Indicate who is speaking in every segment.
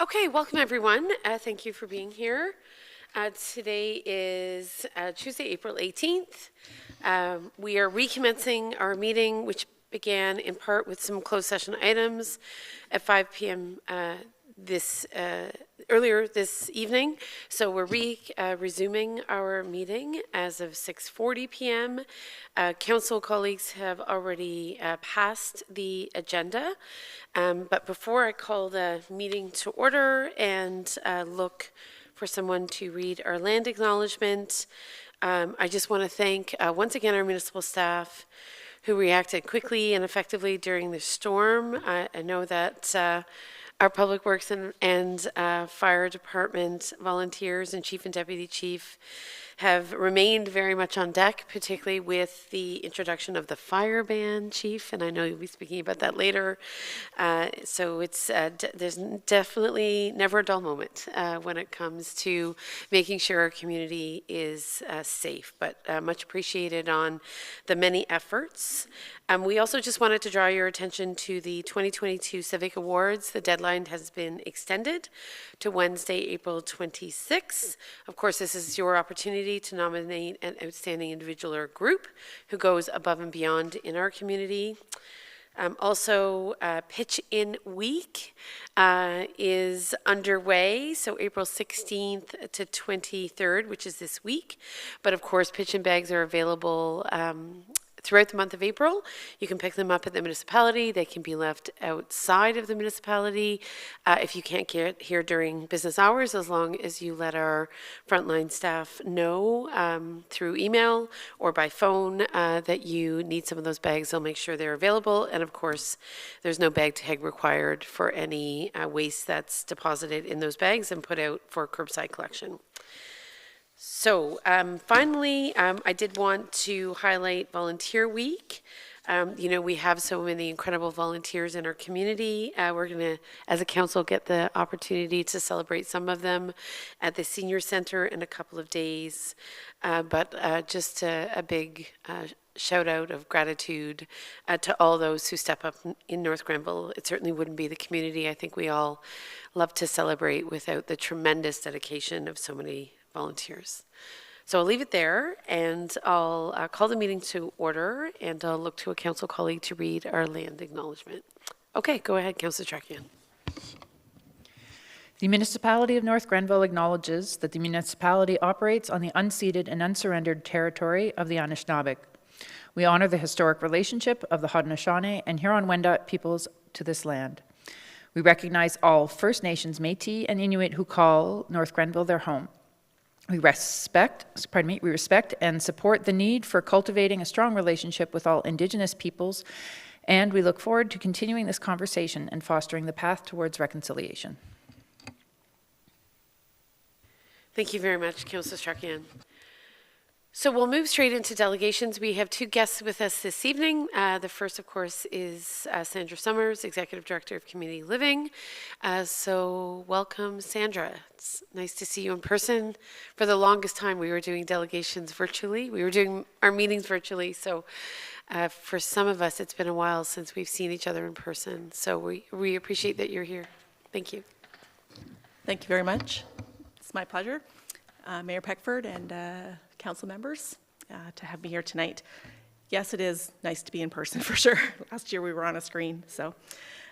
Speaker 1: Okay, welcome everyone. Thank you for being here. Today is Tuesday, April 18th. We are recommencing our meeting, which began in part with some closed session items at 5 p.m. Earlier this evening. So we're resuming our meeting as of 6:40 p.m. Council colleagues have already passed the agenda. But before I call the meeting to order and look for someone to read our land acknowledgement, I just want to thank once again our municipal staff who reacted quickly and effectively during the storm. I know that our Public Works and Fire Department volunteers and Chief and Deputy Chief have remained very much on deck, particularly with the introduction of the fire ban, Chief, and I know you'll be speaking about that later. So it's there's definitely never a dull moment when it comes to making sure our community is safe, but much appreciated on the many efforts. We also just wanted to draw your attention to the 2022 Civic Awards. The deadline has been extended to Wednesday, April 26th. Of course, this is your opportunity to nominate an outstanding individual or group who goes above and beyond in our community. Also, Pitch In Week is underway, so April 16th to 23rd, which is this week. But of course, pitch in bags are available throughout the month of April. You can pick them up at the municipality. They can be left outside of the municipality if you can't get here during business hours, as long as you let our frontline staff know through email or by phone that you need some of those bags. They'll make sure they're available. And of course, there's no bag tag required for any waste that's deposited in those bags and put out for curbside collection. So finally, I did want to highlight Volunteer Week. We have so many incredible volunteers in our community. We're going to, as a council, get the opportunity to celebrate some of them at the Senior Center in a couple of days. But just a big shout out of gratitude to all those who step up in North Grenville. It certainly wouldn't be the community I think we all love to celebrate without the tremendous dedication of so many volunteers. So I'll leave it there, and I'll call the meeting to order, and I'll look to a council colleague to read our land acknowledgement. Okay, go ahead, Councillor Trakian.
Speaker 2: The municipality of North Grenville acknowledges that the municipality operates on the unceded and unsurrendered territory of the Anishinaabe. We honor the historic relationship of the Haudenosaunee and Huron-Wendat peoples to this land. We recognize all First Nations, Métis, and Inuit who call North Grenville their home. We respect and support the need for cultivating a strong relationship with all Indigenous peoples, and we look forward to continuing this conversation and fostering the path towards reconciliation.
Speaker 1: Thank you very much, Councillor Trakian. So we'll move straight into delegations. We have two guests with us this evening. The first, of course, is Sandra Summers, Executive Director of Community Living. So welcome, Sandra. It's nice to see you in person. For the longest time, we were doing delegations virtually. We were doing our meetings virtually. So for some of us, it's been a while since we've seen each other in person. So we appreciate that you're here. Thank you.
Speaker 3: Thank you very much. It's my pleasure. Mayor Peckford and council members to have me here tonight. Yes, it is nice to be in person for sure. Last year we were on a screen. So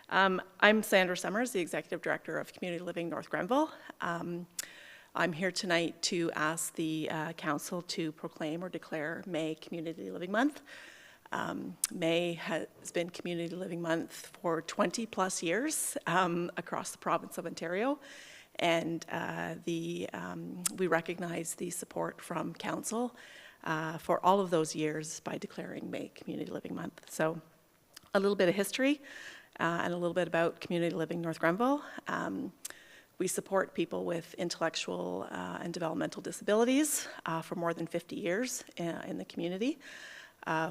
Speaker 3: I'm Sandra Summers, the Executive Director of Community Living North Grenville. I'm here tonight to ask the council to proclaim or declare May Community Living Month. May has been Community Living Month for 20 plus years across the province of Ontario. And we recognize the support from council for all of those years by declaring May Community Living Month. So a little bit of history and a little bit about Community Living North Grenville. We support people with intellectual and developmental disabilities for more than 50 years in the community.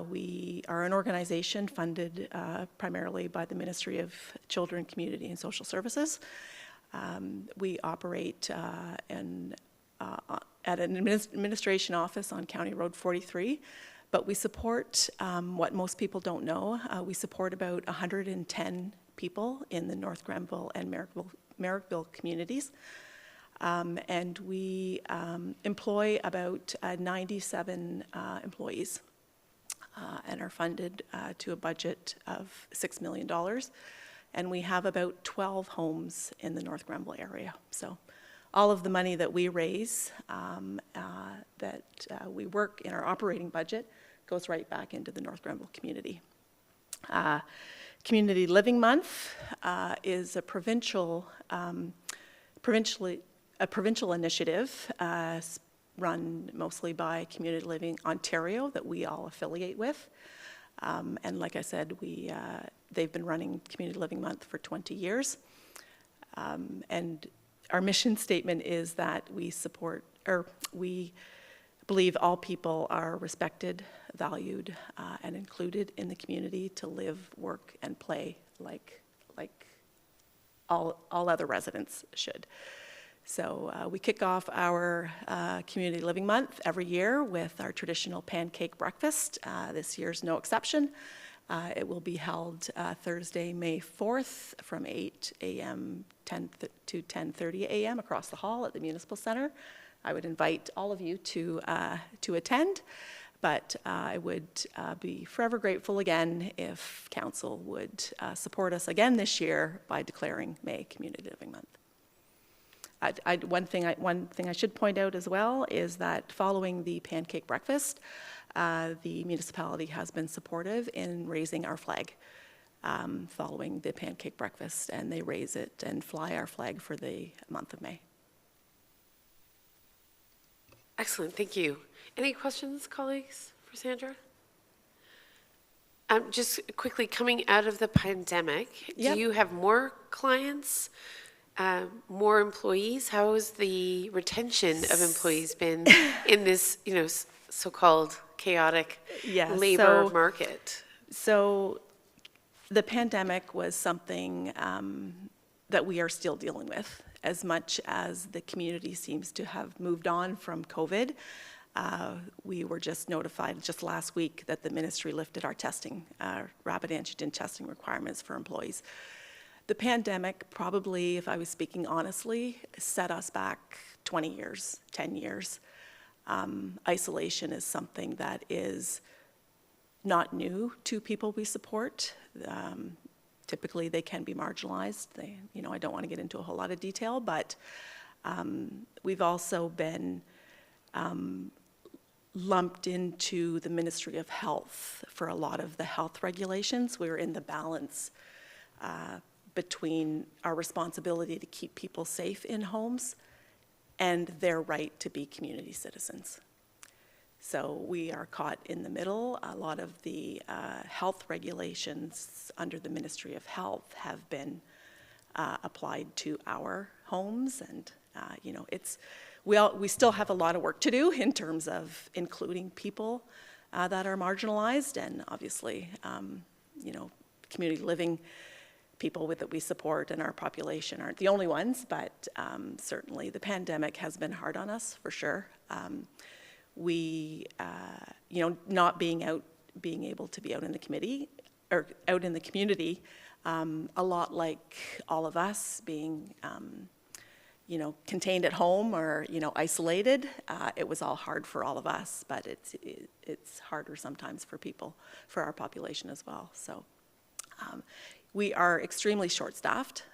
Speaker 3: We are an organization funded primarily by the Ministry of Children, Community and Social Services. We operate at an administration office on County Road 43, but we support what most people don't know. We support about 110 people in the North Grenville and Merrickville communities. And we employ about 97 employees and are funded to a budget of $6 million. And we have about 12 homes in the North Grenville area. So all of the money that we raise, we work in our operating budget, goes right back into the North Grenville community. Community Living Month is a provincial initiative run mostly by Community Living Ontario that we all affiliate with. And like I said, they've been running Community Living Month for 20 years. And our mission statement is that we believe all people are respected, valued, and included in the community to live, work, and play like all other residents should. So we kick off our Community Living Month every year with our traditional pancake breakfast. This year's no exception. It will be held Thursday, May 4th from 8 a.m. to 10:30 a.m. across the hall at the Municipal Center. I would invite all of you to attend, but I would be forever grateful again if Council would support us again this year by declaring May Community Living Month. One thing I should point out as well is that following the pancake breakfast, the municipality has been supportive in raising our flag following the pancake breakfast, and they raise it and fly our flag for the month of May.
Speaker 1: Excellent, thank you. Any questions, colleagues, for Sandra? Just quickly, coming out of the pandemic,
Speaker 3: Yep.
Speaker 1: do you have more clients, more employees? How has the retention of employees been in this, so-called chaotic labor market?
Speaker 3: So the pandemic was something that we are still dealing with. As much as the community seems to have moved on from COVID, we were just notified just last week that the ministry lifted our testing, rapid antigen testing requirements for employees. The pandemic probably, if I was speaking honestly, set us back 20 years, 10 years. Isolation is something that is not new to people we support. Typically, they can be marginalized. I don't want to get into a whole lot of detail, but we've also been lumped into the Ministry of Health for a lot of the health regulations. We're in the balance between our responsibility to keep people safe in homes and their right to be community citizens. So we are caught in the middle. A lot of the health regulations under the Ministry of Health have been applied to our homes, and we still have a lot of work to do in terms of including people that are marginalized, and obviously, community living people that we support in our population aren't the only ones, but certainly the pandemic has been hard on us for sure. We, not being able to be out in the committee or out in the community, a lot like all of us being, contained at home or, isolated. It was all hard for all of us, but it's harder sometimes for people, for our population as well. So we are extremely short-staffed,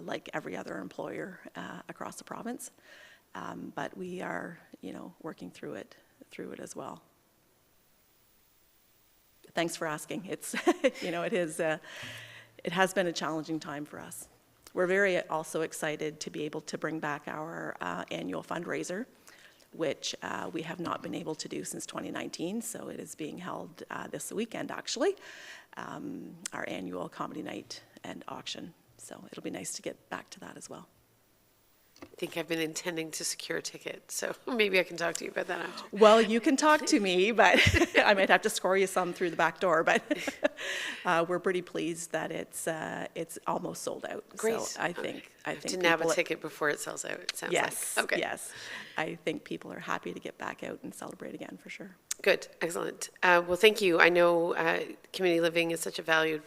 Speaker 3: like every other employer across the province, but we are, working through it as well. Thanks for asking. It's, it has been a challenging time for us. We're very also excited to be able to bring back our annual fundraiser, which we have not been able to do since 2019, so it is being held this weekend, actually, our annual comedy night and auction. So it'll be nice to get back to that as well.
Speaker 1: I think I've been intending to secure a ticket, so maybe I can talk to you about that after.
Speaker 3: Well, you can talk to me, but I might have to score you some through the back door. But we're pretty pleased that it's almost sold out.
Speaker 1: Great.
Speaker 3: So I think
Speaker 1: to nab a ticket before it sells out. It sounds
Speaker 3: yes,
Speaker 1: like. Okay.
Speaker 3: Yes. I think people are happy to get back out and celebrate again for sure.
Speaker 1: Good. Excellent. Well, thank you. I know Community Living is such a valued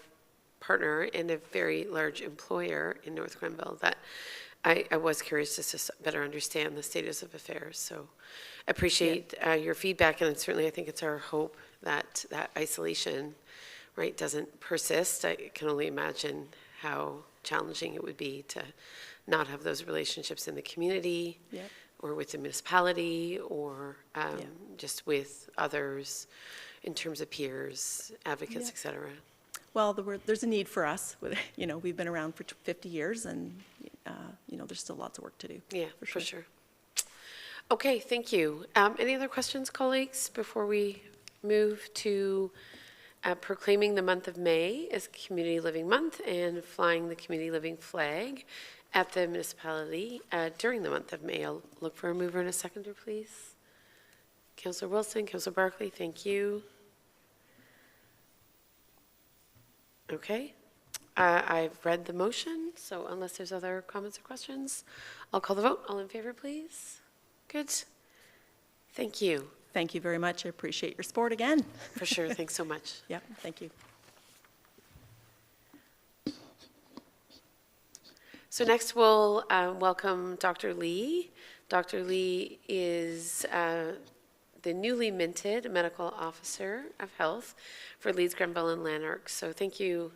Speaker 1: partner and a very large employer in North Grenville that I was curious just to better understand the status of affairs, so appreciate your feedback, and certainly I think it's our hope that that isolation, right, doesn't persist. I can only imagine how challenging it would be to not have those relationships in the community or with the municipality or just with others in terms of peers, advocates, et cetera.
Speaker 3: Well, there's a need for us. You know, we've been around for 50 years, and you know, there's still lots of work to do.
Speaker 1: Yeah, for sure. Okay, thank you. Any other questions, colleagues, before we move to proclaiming the month of May as Community Living Month and flying the Community Living flag at the municipality during the month of May? I'll look for a mover and a seconder, please. Councillor Wilson, Councillor Barclay, thank you. Okay. I've read the motion, so unless there's other comments or questions, I'll call the vote. All in favor, please? Good. Thank you.
Speaker 3: Thank you very much. I appreciate your support again.
Speaker 1: For sure. Thanks so much.
Speaker 3: Yep, thank you.
Speaker 1: So next we'll welcome Dr. Lee. Dr. Lee is the newly minted Medical Officer of Health for Leeds, Grenville, and Lanark. So thank you,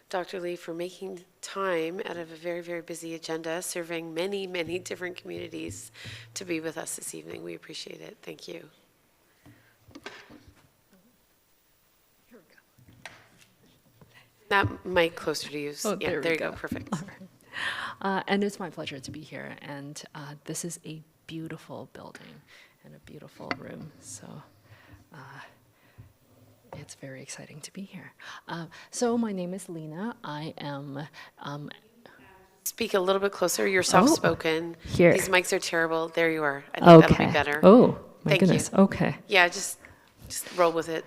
Speaker 1: Dr. Lee, for making time out of a very, very busy agenda, serving many, many different communities to be with us this evening. We appreciate it. Thank you. That mic closer to you.
Speaker 4: Oh,
Speaker 1: yeah,
Speaker 4: there
Speaker 1: there
Speaker 4: we
Speaker 1: you go.
Speaker 4: go.
Speaker 1: Perfect.
Speaker 4: And it's my pleasure to be here. And this is a beautiful building and a beautiful room. So it's very exciting to be here. So my name is Lena. I am...
Speaker 1: Speak a little bit closer. You're soft-spoken.
Speaker 4: Here.
Speaker 1: These mics are terrible. There you are. I think that'll be better.
Speaker 4: Oh, my
Speaker 1: Thank
Speaker 4: goodness.
Speaker 1: you.
Speaker 4: Okay.
Speaker 1: Yeah, just roll with it.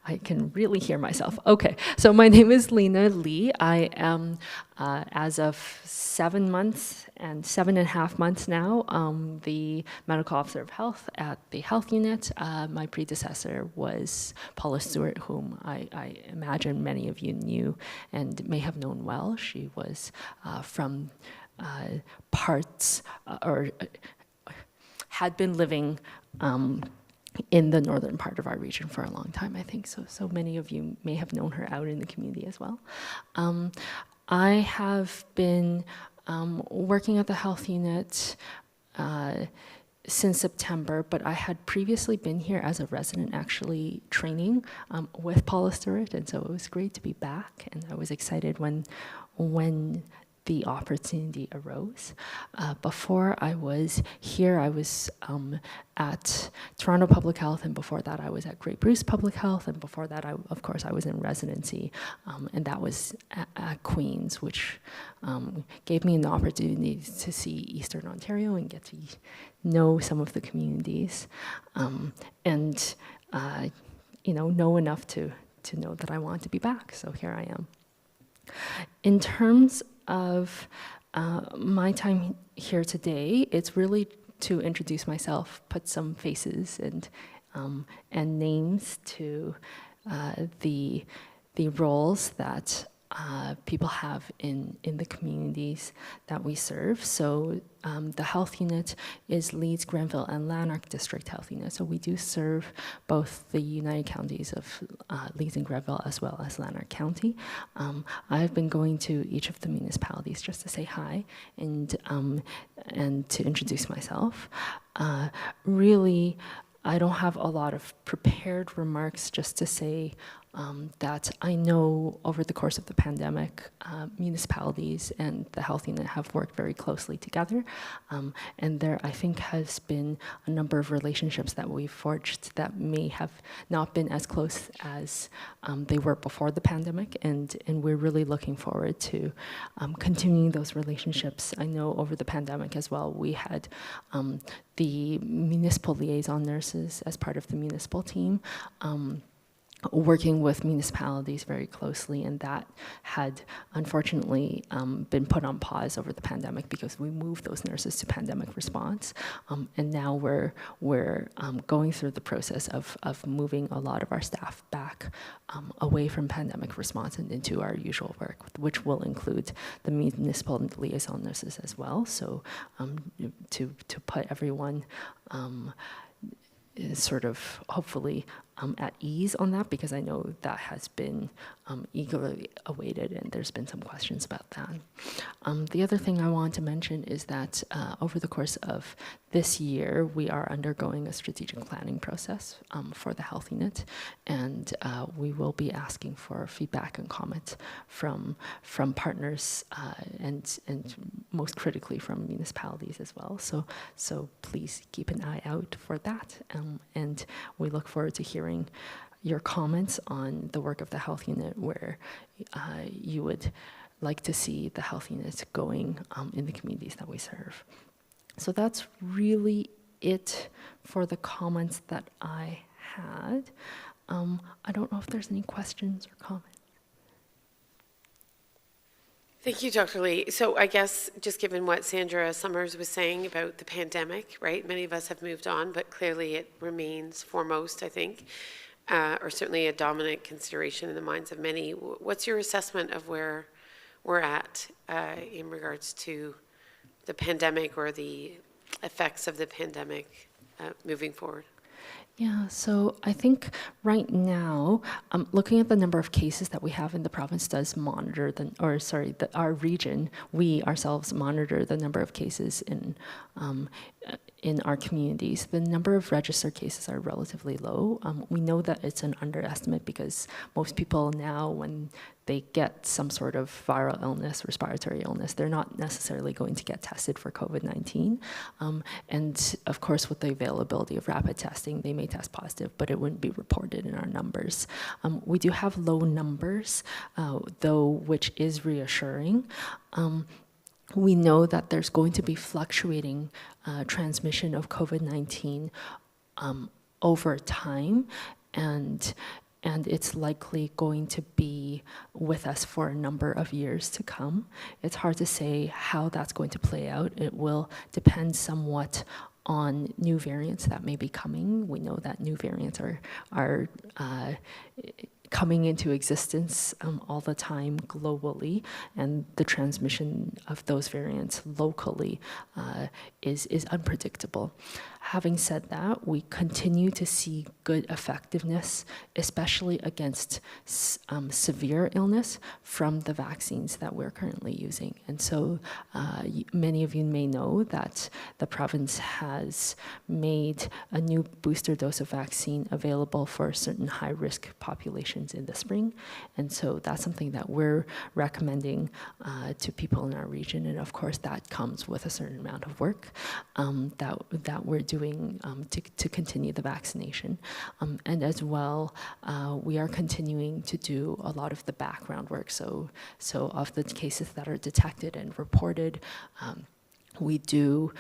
Speaker 4: I can really hear myself. Okay, so my name is Lena Lee. I am, as of 7 months and 7.5 months now, the Medical Officer of Health at the Health Unit. My predecessor was Paula Stewart, whom I imagine many of you knew and may have known well. She was from parts, or had been living in the northern part of our region for a long time, I think. So many of you may have known her out in the community as well. I have been working at the Health Unit since September, but I had previously been here as a resident, actually training with Paula Stewart, and so it was great to be back, and I was excited when the opportunity arose. Before I was here, I was at Toronto Public Health, and before that I was at Grey Bruce Public Health, and before that, of course, I was in residency, and that was at Queen's, which gave me an opportunity to see Eastern Ontario and get to know some of the communities, and know enough to know that I want to be back, so here I am. In terms of my time here today, it's really to introduce myself, put some faces and names to the roles that people have in the communities that we serve. So the Health Unit is Leeds, Grenville, and Lanark District Health Unit. So we do serve both the United Counties of Leeds and Grenville as well as Lanark County. I've been going to each of the municipalities just to say hi and to introduce myself. Really, I don't have a lot of prepared remarks, just to say that I know over the course of the pandemic, municipalities and the Health Unit have worked very closely together. And there, I think, has been a number of relationships that we've forged that may have not been as close as they were before the pandemic. And we're really looking forward to continuing those relationships. I know over the pandemic as well, we had the municipal liaison nurses as part of the municipal team. working with municipalities very closely, and that had unfortunately been put on pause over the pandemic because we moved those nurses to pandemic response, and now we're going through the process of moving a lot of our staff back away from pandemic response and into our usual work, which will include the municipal liaison nurses as well. So to put everyone is sort of hopefully at ease on that, because I know that has been eagerly awaited and there's been some questions about that. The other thing I want to mention is that over the course of this year, we are undergoing a strategic planning process for the Health Unit, and we will be asking for feedback and comments from partners and most critically from municipalities as well. So please keep an eye out for that, and we look forward to hearing your comments on the work of the Health Unit, where you would like to see the Health Unit going in the communities that we serve. So that's really it for the comments that I had. I don't know if there's any questions or comments.
Speaker 1: Thank you, Dr. Lee. So I guess just given what Sandra Summers was saying about the pandemic, right? Many of us have moved on, but clearly it remains foremost, I think, or certainly a dominant consideration in the minds of many. What's your assessment of where we're at in regards to the pandemic or the effects of the pandemic moving forward?
Speaker 4: Yeah, so I think right now, looking at the number of cases that we have in the province does monitor our region, we ourselves monitor the number of cases in our communities. The number of registered cases are relatively low. We know that it's an underestimate because most people now, when they get some sort of viral illness, respiratory illness, they're not necessarily going to get tested for COVID-19. And of course, with the availability of rapid testing, they may test positive, but it wouldn't be reported in our numbers. We do have low numbers, though, which is reassuring. We know that there's going to be fluctuating transmission of COVID-19 over time, and it's likely going to be with us for a number of years to come. It's hard to say how that's going to play out. It will depend somewhat on new variants that may be coming. We know that new variants are coming into existence all the time globally, and the transmission of those variants locally is unpredictable. Having said that, we continue to see good effectiveness, especially against severe illness, from the vaccines that we're currently using. And so many of you may know that the province has made a new booster dose of vaccine available for certain high-risk populations in the spring. And so that's something that we're recommending to people in our region. And of course, that comes with a certain amount of work that we're doing to continue the vaccination. And as well, we are continuing to do a lot of the background work. So of the cases that are detected and reported, we do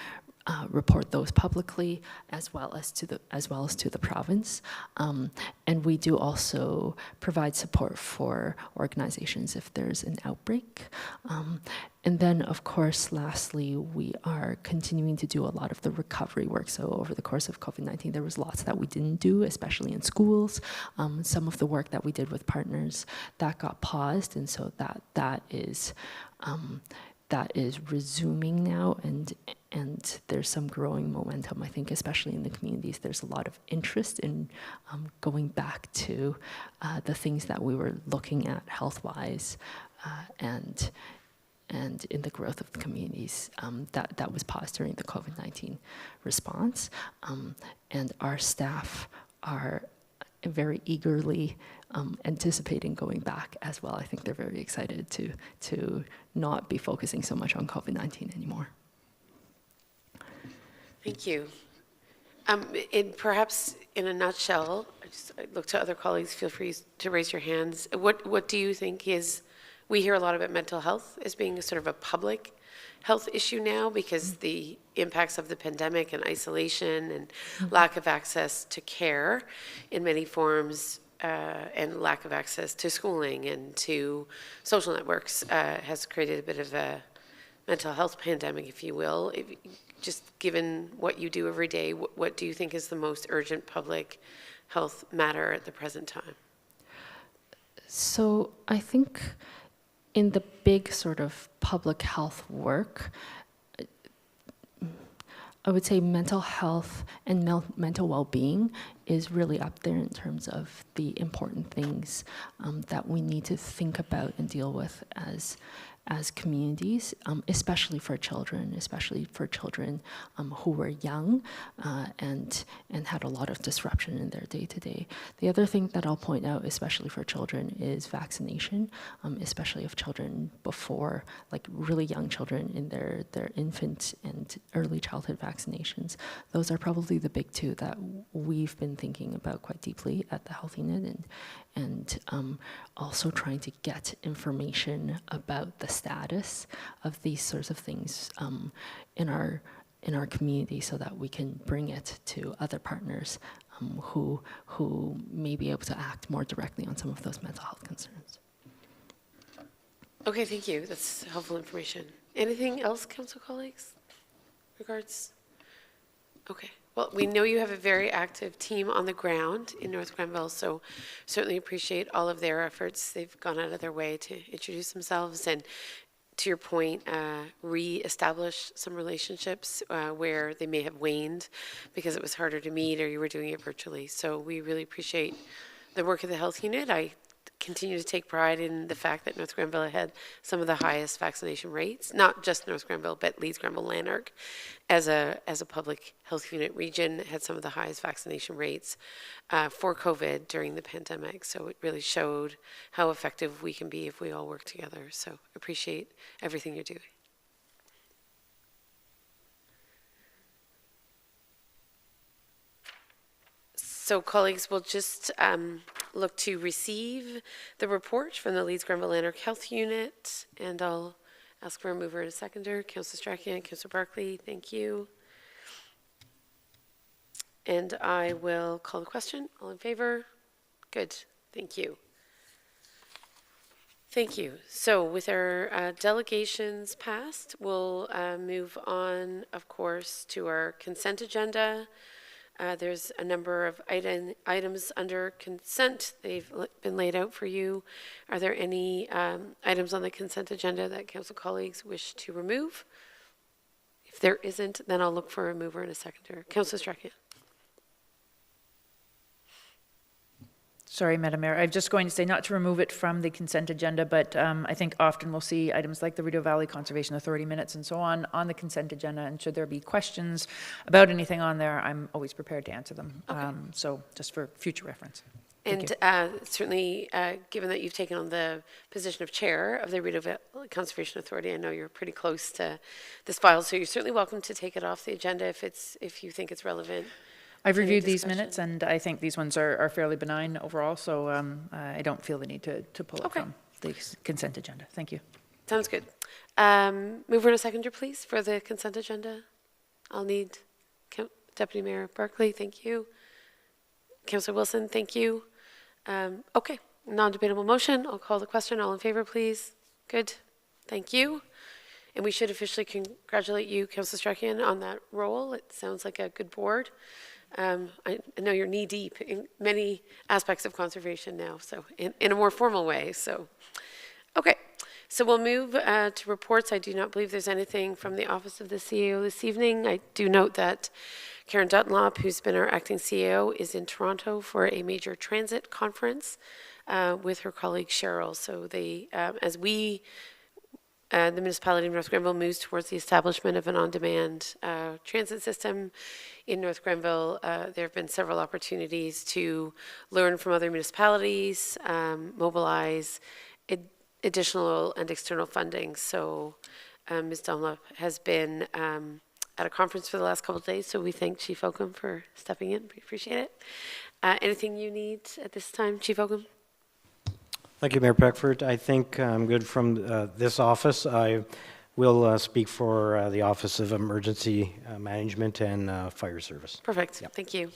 Speaker 4: report those publicly, as well as to the province, and we do also provide support for organizations if there's an outbreak. And then, of course, lastly, we are continuing to do a lot of the recovery work. So over the course of COVID-19, there was lots that we didn't do, especially in schools. Some of the work that we did with partners, that got paused, and so that is resuming now, and there's some growing momentum, I think, especially in the communities. There's a lot of interest in going back to the things that we were looking at health-wise, and in the growth of the communities that was paused during the COVID-19 response. And our staff are very eagerly anticipating going back as well. I think they're very excited to not be focusing so much on COVID-19 anymore.
Speaker 1: Thank you. Perhaps in a nutshell, I look to other colleagues, feel free to raise your hands. What do you think is, we hear a lot about mental health as being a sort of a public health issue now because the impacts of the pandemic and isolation and lack of access to care in many forms and lack of access to schooling and to social networks has created a bit of a mental health pandemic, if you will. Just given what you do every day, what do you think is the most urgent public health matter at the present time?
Speaker 4: So I think in the big sort of public health work, I would say mental health and mental well-being is really up there in terms of the important things that we need to think about and deal with as communities, especially for children who were young and had a lot of disruption in their day-to-day. The other thing that I'll point out, especially for children, is vaccination, especially of children before, like really young children in their infant and early childhood vaccinations. Those are probably the big two that we've been thinking about quite deeply at the Health Unit, and also trying to get information about the status of these sorts of things in our community, so that we can bring it to other partners who may be able to act more directly on some of those mental health concerns.
Speaker 1: Okay, thank you. That's helpful information. Anything else, council colleagues? Regards? Okay. Well, we know you have a very active team on the ground in North Grenville, so certainly appreciate all of their efforts. They've gone out of their way to introduce themselves and, to your point, re-establish some relationships where they may have waned because it was harder to meet or you were doing it virtually. So we really appreciate the work of the Health Unit. I continue to take pride in the fact that North Grenville had some of the highest vaccination rates, not just North Grenville, but Leeds, Grenville, Lanark, as a public health unit region, had some of the highest vaccination rates for COVID during the pandemic. So it really showed how effective we can be if we all work together. So appreciate everything you're doing. So colleagues, we'll just look to receive the report from the Leeds Grenville Lanark Health Unit, and I'll ask for a mover and a seconder. Councillor Strachan, Councillor Barclay, thank you. And I will call the question. All in favor? Good, thank you. Thank you. So with our delegations passed, we'll move on, of course, to our consent agenda. There's a number of items under consent. They've been laid out for you. Are there any items on the consent agenda that council colleagues wish to remove? If there isn't, then I'll look for a mover and a seconder. Councillor Strachan.
Speaker 2: Sorry, Madam Mayor. I'm just going to say not to remove it from the consent agenda, but I think often we'll see items like the Rideau Valley Conservation Authority minutes and so on the consent agenda. And should there be questions about anything on there, I'm always prepared to answer them. Okay. So just for future reference.
Speaker 1: And certainly, given that you've taken on the position of chair of the Rideau Valley Conservation Authority, I know you're pretty close to this file, so you're certainly welcome to take it off the agenda if you think it's relevant.
Speaker 2: I've reviewed these minutes, and I think these ones are fairly benign overall, so I don't feel the need to pull it from the consent agenda. Thank you.
Speaker 1: Sounds good. Mover and a seconder, please, for the consent agenda. I'll need Deputy Mayor Barclay, thank you. Councillor Wilson, thank you. Okay, non-debatable motion. I'll call the question. All in favor, please. Good, thank you. And we should officially congratulate you, Councillor Strachan, on that role. It sounds like a good board. I know you're knee-deep in many aspects of conservation now, so in a more formal way. So, okay. So we'll move to reports. I do not believe there's anything from the Office of the CEO this evening. I do note that Karen Dunlop, who's been our acting CEO, is in Toronto for a major transit conference with her colleague Cheryl. So they, as we the municipality of North Grenville moves towards the establishment of an on-demand transit system in North Grenville. There have been several opportunities to learn from other municipalities, mobilize additional and external funding. So Ms. Dunlop has been at a conference for the last couple of days, so we thank Chief Oakham for stepping in. We appreciate it. Anything you need at this time, Chief Oakham?
Speaker 5: Thank you, Mayor Peckford. I think I'm good from this office. I will speak for the Office of Emergency Management and Fire Service.
Speaker 1: Perfect. Yep. Thank you.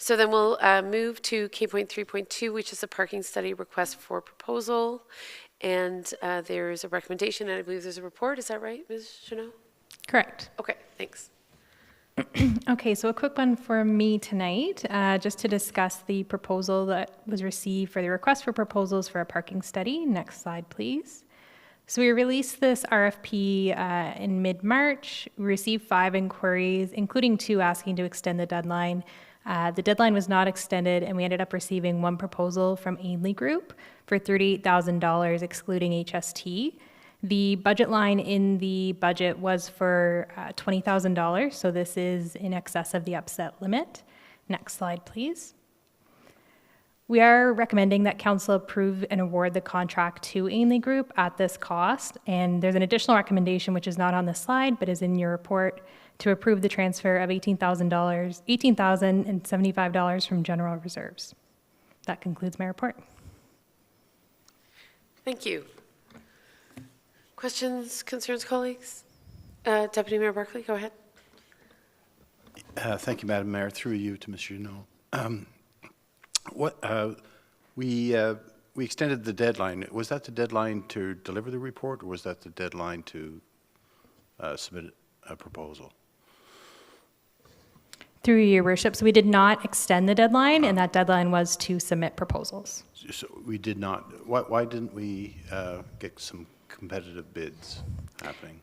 Speaker 1: So then we'll move to K.3.2, which is a parking study request for proposal. And there's a recommendation, and I believe there's a report. Is that right, Ms. Chanel?
Speaker 6: Correct.
Speaker 1: Okay, thanks.
Speaker 6: Okay, so a quick one for me tonight, just to discuss the proposal that was received for the request for proposals for a parking study. Next slide, please. So we released this RFP in mid-March. We received 5 inquiries, including 2 asking to extend the deadline. The deadline was not extended, and we ended up receiving 1 proposal from Ainley Group for $38,000, excluding HST. The budget line in the budget was for $20,000, so this is in excess of the upset limit. Next slide, please. We are recommending that council approve and award the contract to Ainley Group at this cost, and there's an additional recommendation which is not on the slide but is in your report to approve the transfer of $18,075 from general reserves. That concludes my report.
Speaker 1: Thank you. Questions, concerns, colleagues? Deputy Mayor Barclay, go ahead.
Speaker 7: Thank you, Madam Mayor. Through you to Mr. Junot. We extended the deadline. Was that the deadline to deliver the report, or was that the deadline to submit a proposal?
Speaker 6: Through your worship, so we did not extend the deadline, and that deadline was to submit proposals.
Speaker 7: So we did not. Why didn't we get some competitive bids happening?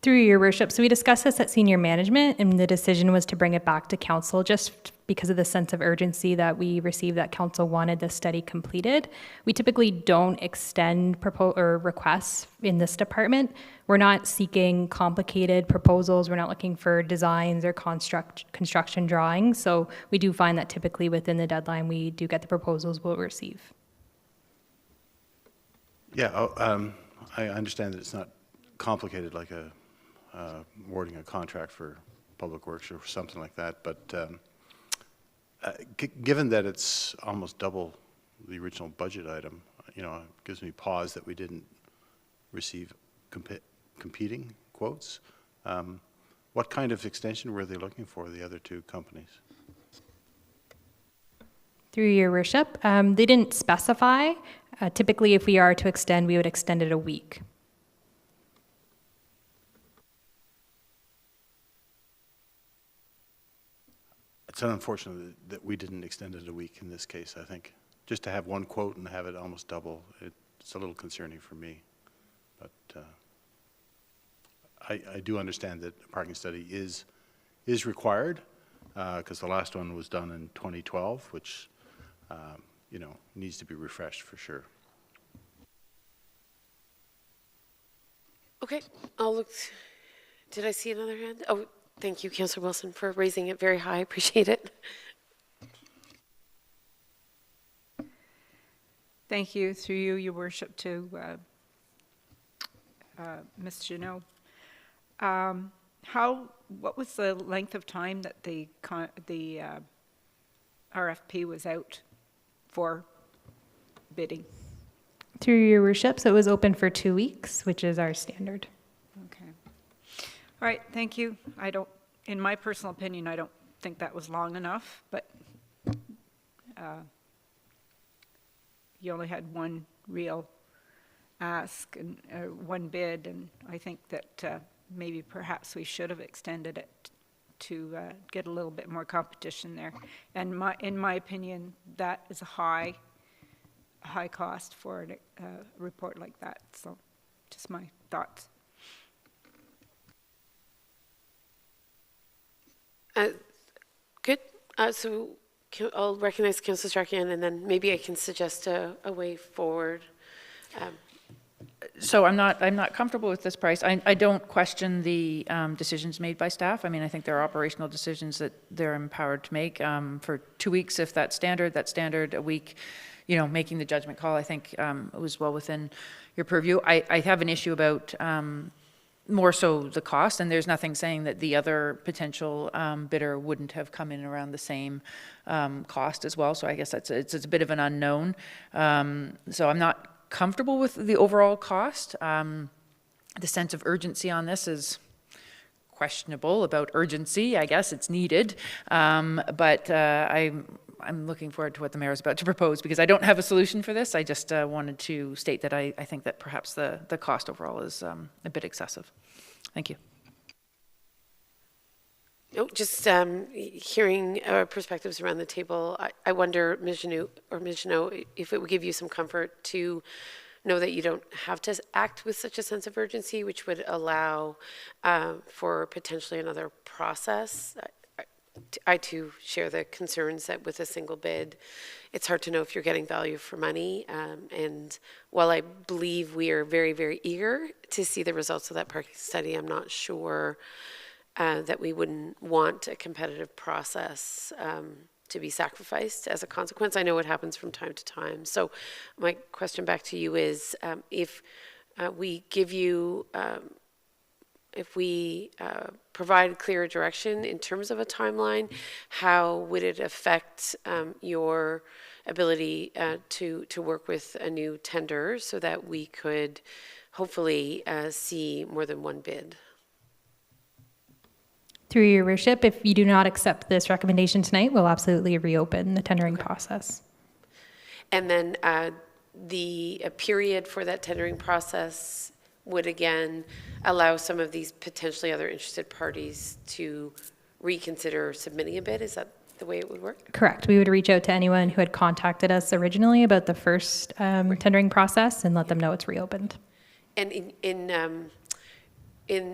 Speaker 6: Through your worship, so we discussed this at senior management, and the decision was to bring it back to council just because of the sense of urgency that we received that council wanted this study completed. We typically don't extend requests in this department. We're not seeking complicated proposals. We're not looking for designs or construction drawings. So we do find that typically within the deadline, we do get the proposals we'll receive.
Speaker 7: Yeah, I understand that it's not complicated like awarding a contract for public works or something like that, but given that it's almost double the original budget item, it gives me pause that we didn't receive competing quotes. What kind of extension were they looking for, the other 2 companies?
Speaker 6: Through your worship, they didn't specify. Typically, if we are to extend, we would extend it a week.
Speaker 7: It's unfortunate that we didn't extend it a week in this case, I think. Just to have 1 quote and have it almost double, it's a little concerning for me. But I do understand that a parking study is required, because the last one was done in 2012, which needs to be refreshed for sure.
Speaker 1: Okay, I'll look. Did I see another hand? Oh, thank you, Councillor Wilson, for raising it very high. Appreciate it.
Speaker 8: Thank you. Through you, Your Worship, to Ms. Junot. What was the length of time that the RFP was out for bidding?
Speaker 6: Through your worship, so it was open for 2 weeks, which is our standard.
Speaker 8: Okay. All right, thank you. In my personal opinion, I don't think that was long enough, but you only had 1 real ask and 1 bid, and I think that maybe perhaps we should have extended it to get a little bit more competition there. And in my opinion, that is a high cost for a report like that. So just my thoughts.
Speaker 1: Good. So I'll recognize Councillor Strachan, and then maybe I can suggest a way forward.
Speaker 2: So I'm not comfortable with this price. I don't question the decisions made by staff. I mean, I think there are operational decisions that they're empowered to make. For 2 weeks, if that's standard. A week, making the judgment call, I think it was well within your purview. I have an issue about more so the cost, and there's nothing saying that the other potential bidder wouldn't have come in around the same cost as well. So I guess it's a bit of an unknown. So I'm not comfortable with the overall cost. The sense of urgency on this is questionable about urgency. I guess it's needed, but I'm looking forward to what the mayor is about to propose, because I don't have a solution for this. I just wanted to state that I think that perhaps the cost overall is a bit excessive. Thank you.
Speaker 1: No, just hearing perspectives around the table, I wonder, Ms. Janot, if it would give you some comfort to know that you don't have to act with such a sense of urgency, which would allow for potentially another process. I too share the concerns that with a single bid, it's hard to know if you're getting value for money. And while I believe we are very, very eager to see the results of that parking study, I'm not sure that we wouldn't want a competitive process to be sacrificed as a consequence. I know it happens from time to time. So my question back to you is, if we give you, if we provide clearer direction in terms of a timeline, how would it affect your ability to work with a new tender so that we could hopefully see more than one bid?
Speaker 6: Through your worship, if you do not accept this recommendation tonight, we'll absolutely reopen the tendering process.
Speaker 1: And then the period for that tendering process would again allow some of these potentially other interested parties to reconsider submitting a bid. Is that the way it would work?
Speaker 6: Correct. We would reach out to anyone who had contacted us originally about the first tendering process and let them know it's reopened.
Speaker 1: And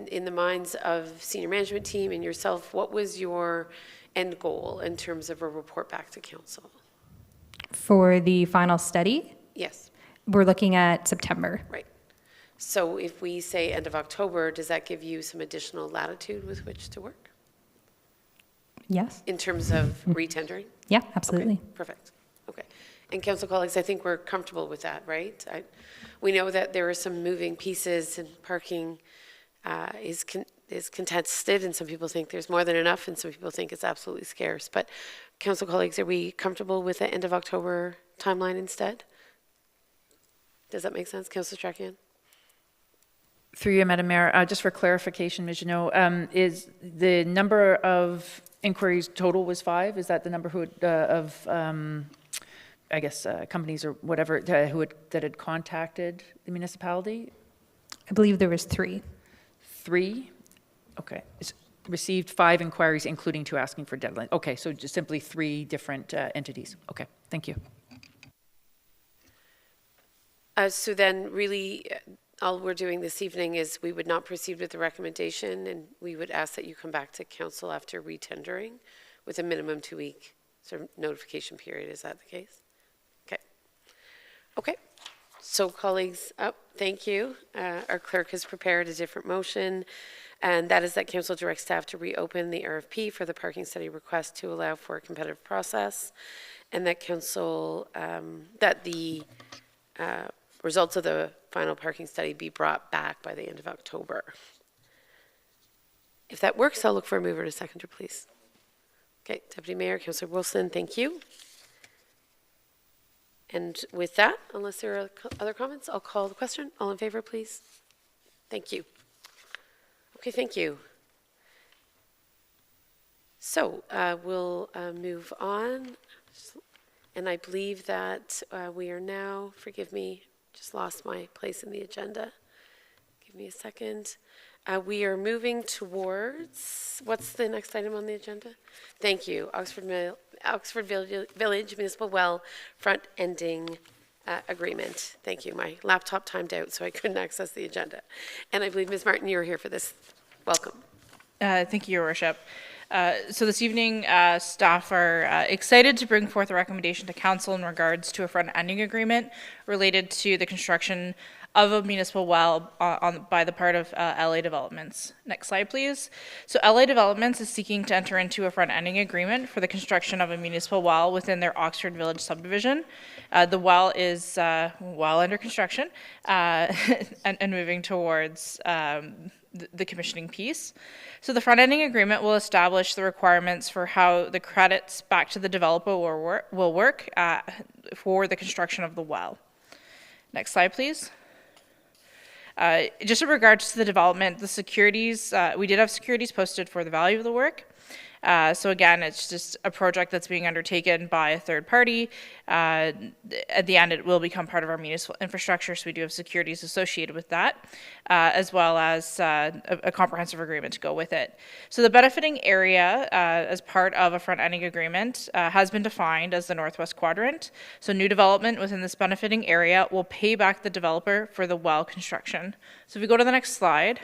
Speaker 1: in the minds of senior management team and yourself, what was your end goal in terms of a report back to council?
Speaker 6: For the final study,
Speaker 1: Yes,
Speaker 6: we're looking at September.
Speaker 1: right. So if we say end of October, does that give you some additional latitude with which to work
Speaker 6: Yes.
Speaker 1: in terms of retendering?
Speaker 6: Yeah, absolutely.
Speaker 1: Okay, perfect. Okay. And council colleagues, I think we're comfortable with that, right? We know that there are some moving pieces, and parking is contested, and some people think there's more than enough, and some people think it's absolutely scarce. But council colleagues, are we comfortable with the end of October timeline instead? Does that make sense, Councillor Strachan?
Speaker 2: Through you, Madam Mayor, just for clarification, Ms. Janot, is the number of inquiries total was 5? Is that the number I guess, companies or whatever that had contacted the municipality?
Speaker 6: I believe there was 3.
Speaker 2: 3? Okay. Received 5 inquiries, including 2 asking for deadline. Okay, so just simply 3 different entities. Okay, thank you.
Speaker 1: So then really, all we're doing this evening is we would not proceed with the recommendation, and we would ask that you come back to council after retendering with a minimum 2-week sort of notification period. Is that the case? Okay. Okay. So colleagues, thank you. Our clerk has prepared a different motion, and that is that council directs staff to reopen the RFP for the parking study request to allow for a competitive process, and that council, that the results of the final parking study be brought back by the end of October. If that works, I'll look for a mover and a seconder, please. Okay, Deputy Mayor, Councillor Wilson, thank you. And with that, unless there are other comments, I'll call the question. All in favor, please. Thank you. Okay, thank you. So we'll move on. And I believe that we are now, forgive me, just lost my place in the agenda. Give me a second. We are moving towards, what's the next item on the agenda? Thank you. Oxford Village Municipal Well front-ending agreement. Thank you. My laptop timed out, so I couldn't access the agenda. And I believe, Ms. Martin, you're here for this. Welcome.
Speaker 9: Thank you, Your Worship. So this evening, staff are excited to bring forth a recommendation to council in regards to a front-ending agreement related to the construction of a municipal well by the part of LA Developments. Next slide, please. So LA Developments is seeking to enter into a front-ending agreement for the construction of a municipal well within their Oxford Village subdivision. The well is well under construction and moving towards the commissioning piece. So the front-ending agreement will establish the requirements for how the credits back to the developer will work for the construction of the well. Next slide, please. Just in regards to the development, the securities, we did have securities posted for the value of the work. So again, it's just a project that's being undertaken by a third party. At the end, it will become part of our municipal infrastructure, so we do have securities associated with that, as well as a comprehensive agreement to go with it. So the benefiting area, as part of a front-ending agreement, has been defined as the Northwest Quadrant. So new development within this benefiting area will pay back the developer for the well construction. So if we go to the next slide,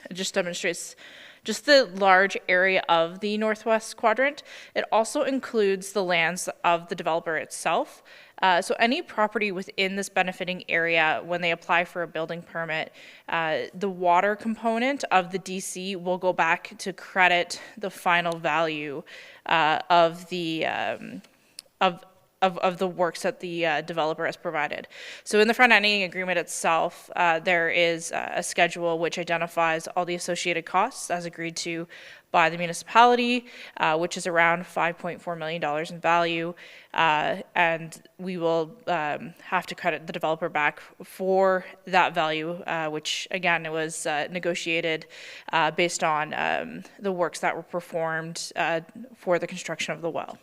Speaker 9: it just demonstrates just the large area of the Northwest Quadrant. It also includes the lands of the developer itself. So any property within this benefiting area, when they apply for a building permit, the water component of the DC will go back to credit the final value of the of the works that the developer has provided. So in the front-ending agreement itself, there is a schedule which identifies all the associated costs as agreed to by the municipality, which is around $5.4 million in value, and we will have to credit the developer back for that value, which again, it was negotiated based on the works that were performed for the construction of the well.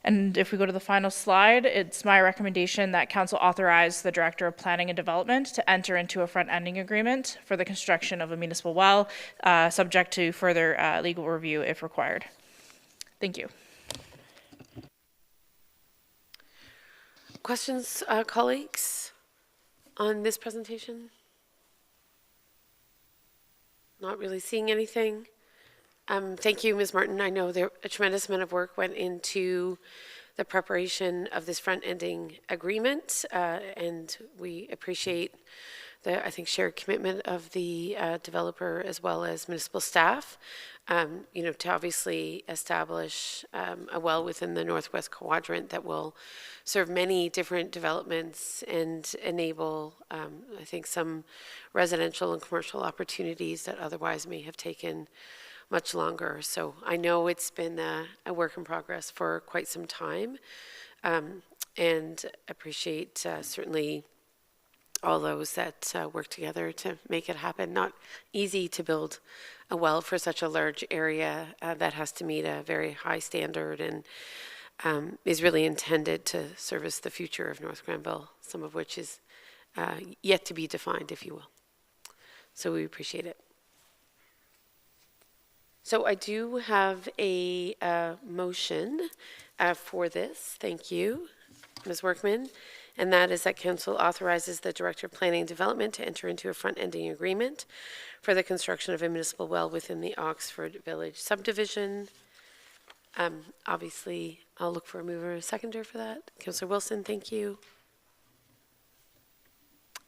Speaker 9: And if we go to the final slide, it's my recommendation that council authorize the Director of Planning and Development to enter into a front-ending agreement for the construction of a municipal well, subject to further legal review if required. Thank you.
Speaker 1: Questions, colleagues, on this presentation? Not really seeing anything. Thank you, Ms. Martin. I know there a tremendous amount of work went into the preparation of this front-ending agreement, and we appreciate the, I think, shared commitment of the developer as well as municipal staff, you know, to obviously establish a well within the Northwest Quadrant that will serve many different developments and enable, I think, some residential and commercial opportunities that otherwise may have taken much longer. So I know it's been a work in progress for quite some time, and appreciate certainly all those that work together to make it happen. Not easy to build a well for such a large area that has to meet a very high standard and is really intended to service the future of North Granville, some of which is yet to be defined, if you will. So we appreciate it. So I do have a motion for this. Thank you, Ms. Workman. And that is that council authorizes the Director of Planning and Development to enter into a front-ending agreement for the construction of a municipal well within the Oxford Village subdivision. Obviously, I'll look for a mover and a seconder for that. Councillor Wilson, thank you.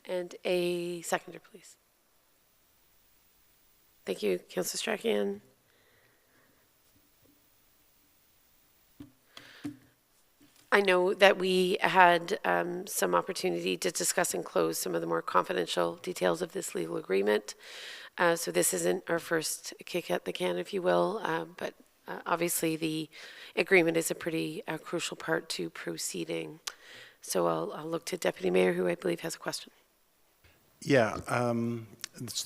Speaker 1: And a seconder, please. Thank you, Councillor Strachan. I know that we had some opportunity to discuss and close some of the more confidential details of this legal agreement. So this isn't our first kick at the can, if you will, but obviously the agreement is a pretty crucial part to proceeding. So I'll look to Deputy Mayor, who I believe has a question.
Speaker 7: Yeah,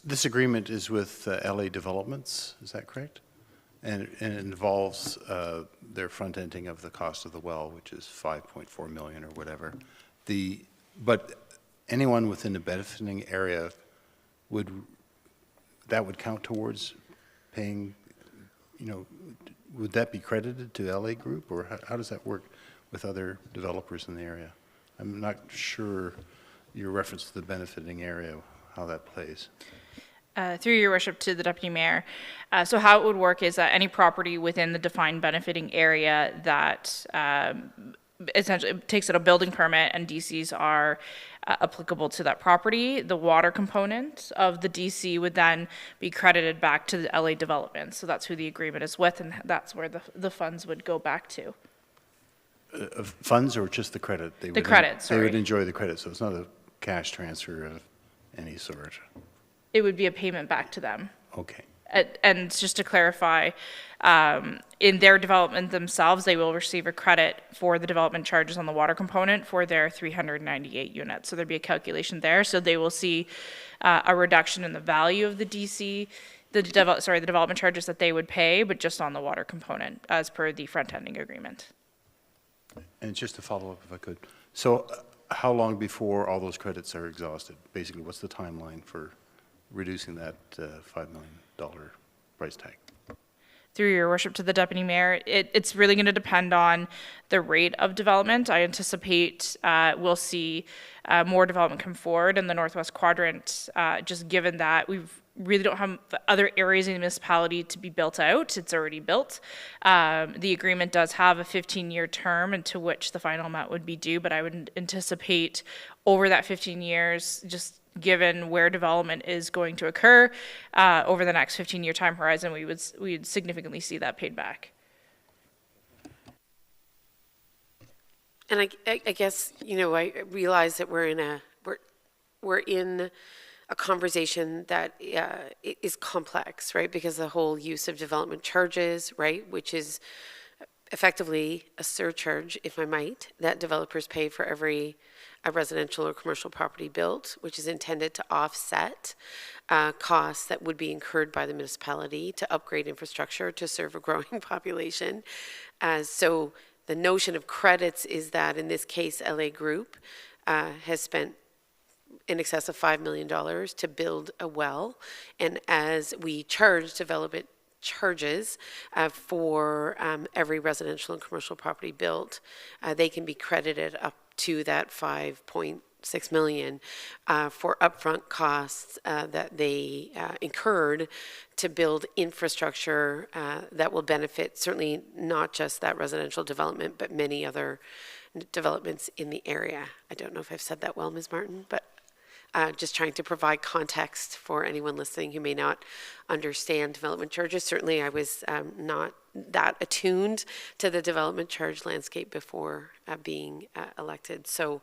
Speaker 7: this agreement is with LA Developments, is that correct? And it involves their front-ending of the cost of the well, which is $5.4 million or whatever. But anyone within the benefiting area would count towards paying, you know, would that be credited to LA Group, or how does that work with other developers in the area? I'm not sure your reference to the benefiting area, how that plays.
Speaker 9: Through your worship to the Deputy Mayor. So how it would work is that any property within the defined benefiting area that essentially takes out a building permit and DCs are applicable to that property, the water component of the DC would then be credited back to the LA Development. So that's who the agreement is with, and that's where the funds would go back to.
Speaker 7: Funds or just the credit?
Speaker 9: The credit, sorry.
Speaker 7: They would enjoy the credit, so it's not a cash transfer of any sort.
Speaker 9: It would be a payment back to them.
Speaker 7: Okay.
Speaker 9: And just to clarify, in their development themselves, they will receive a credit for the development charges on the water component for their 398 units. So there'd be a calculation there. So they will see a reduction in the value of the DC, the development charges that they would pay, but just on the water component as per the front-ending agreement.
Speaker 7: And just to follow up, if I could. So how long before all those credits are exhausted? Basically, what's the timeline for reducing that $5 million price tag?
Speaker 9: Through your worship to the deputy mayor, it's really going to depend on the rate of development. I anticipate we'll see more development come forward in the Northwest Quadrant, just given that we really don't have other areas in the municipality to be built out. It's already built. The agreement does have a 15-year term into which the final amount would be due, but I would anticipate over that 15 years, just given where development is going to occur over the next 15-year time horizon, we'd significantly see that paid back.
Speaker 1: And I guess, you know, I realize that we're in a conversation that is complex, right? Because the whole use of development charges, right, which is effectively a surcharge, if I might, that developers pay for every residential or commercial property built, which is intended to offset costs that would be incurred by the municipality to upgrade infrastructure to serve a growing population. So the notion of credits is that in this case, LA Group has spent in excess of $5 million to build a well. And as we charge development charges for every residential and commercial property built, they can be credited up to that $5.6 million for upfront costs that they incurred to build infrastructure that will benefit certainly not just that residential development, but many other developments in the area. I don't know if I've said that well, Ms. Martin, but just trying to provide context for anyone listening who may not understand development charges. Certainly I was not that attuned to the development charge landscape before being elected. So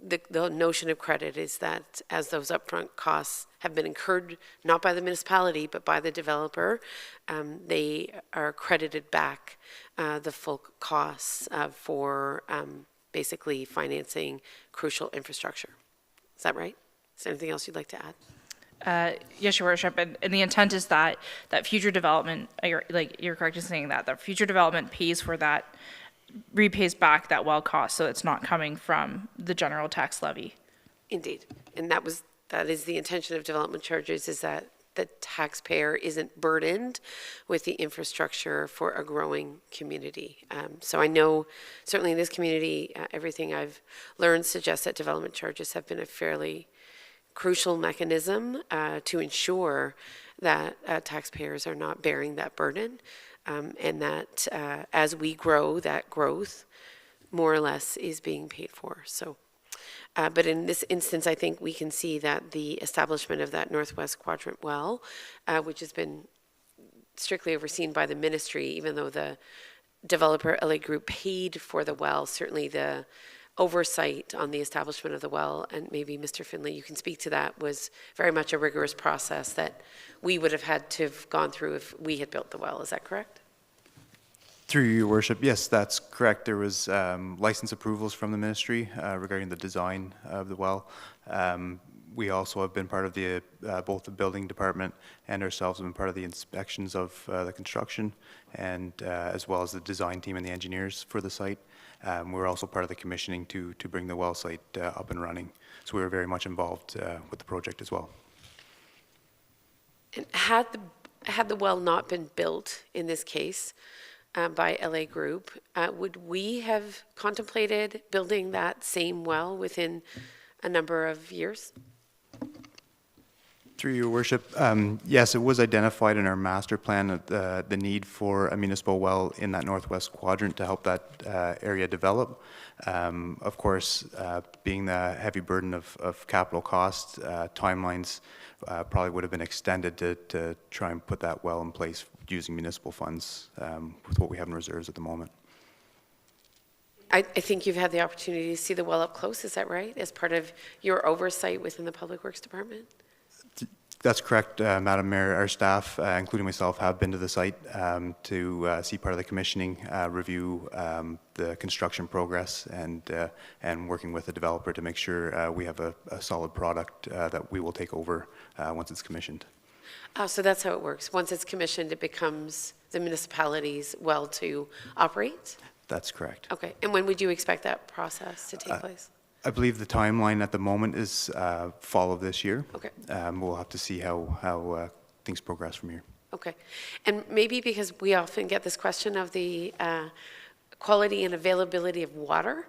Speaker 1: the notion of credit is that as those upfront costs have been incurred, not by the municipality, but by the developer, they are credited back the full costs for basically financing crucial infrastructure. Is that right? Is there anything else you'd like to add?
Speaker 9: Yes, Your Worship, and the intent is that future development, you're correct in saying that future development pays for that, repays back that well cost, so it's not coming from the general tax levy.
Speaker 1: Indeed, and that is the intention of development charges, is that the taxpayer isn't burdened with the infrastructure for a growing community. So I know certainly in this community, everything I've learned suggests that development charges have been a fairly crucial mechanism to ensure that taxpayers are not bearing that burden, and that as we grow, that growth more or less is being paid for. So, but in this instance, I think we can see that the establishment of that Northwest Quadrant well, which has been strictly overseen by the ministry, even though the developer LA Group paid for the well, certainly the oversight on the establishment of the well, and maybe Mr. Finlay, you can speak to that, was very much a rigorous process that we would have had to have gone through if we had built the well. Is that correct?
Speaker 10: Through your worship, yes, that's correct. There was license approvals from the ministry regarding the design of the well. We also have been part of the both the building department and ourselves have been part of the inspections of the construction, and as well as the design team and the engineers for the site. We're also part of the commissioning to bring the well site up and running. So we were very much involved with the project as well.
Speaker 1: And had the well not been built in this case by LA Group, would we have contemplated building that same well within a number of years?
Speaker 10: Through your worship, yes, it was identified in our master plan the need for a municipal well in that Northwest Quadrant to help that area develop. Of course, being the heavy burden of capital costs, timelines probably would have been extended to try and put that well in place using municipal funds with what we have in reserves at the moment.
Speaker 1: I think you've had the opportunity to see the well up close, is that right? As part of your oversight within the Public Works Department?
Speaker 10: That's correct, Madam Mayor. Our staff, including myself, have been to the site to see part of the commissioning, review the construction progress, and working with the developer to make sure we have a solid product that we will take over once it's commissioned.
Speaker 1: So that's how it works. Once it's commissioned, it becomes the municipality's well to operate?
Speaker 10: That's correct.
Speaker 1: Okay. And when would you expect that process to take place?
Speaker 10: I believe the timeline at the moment is fall of this year.
Speaker 1: Okay.
Speaker 10: We'll have to see how things progress from here.
Speaker 1: Okay. And maybe because we often get this question of the quality and availability of water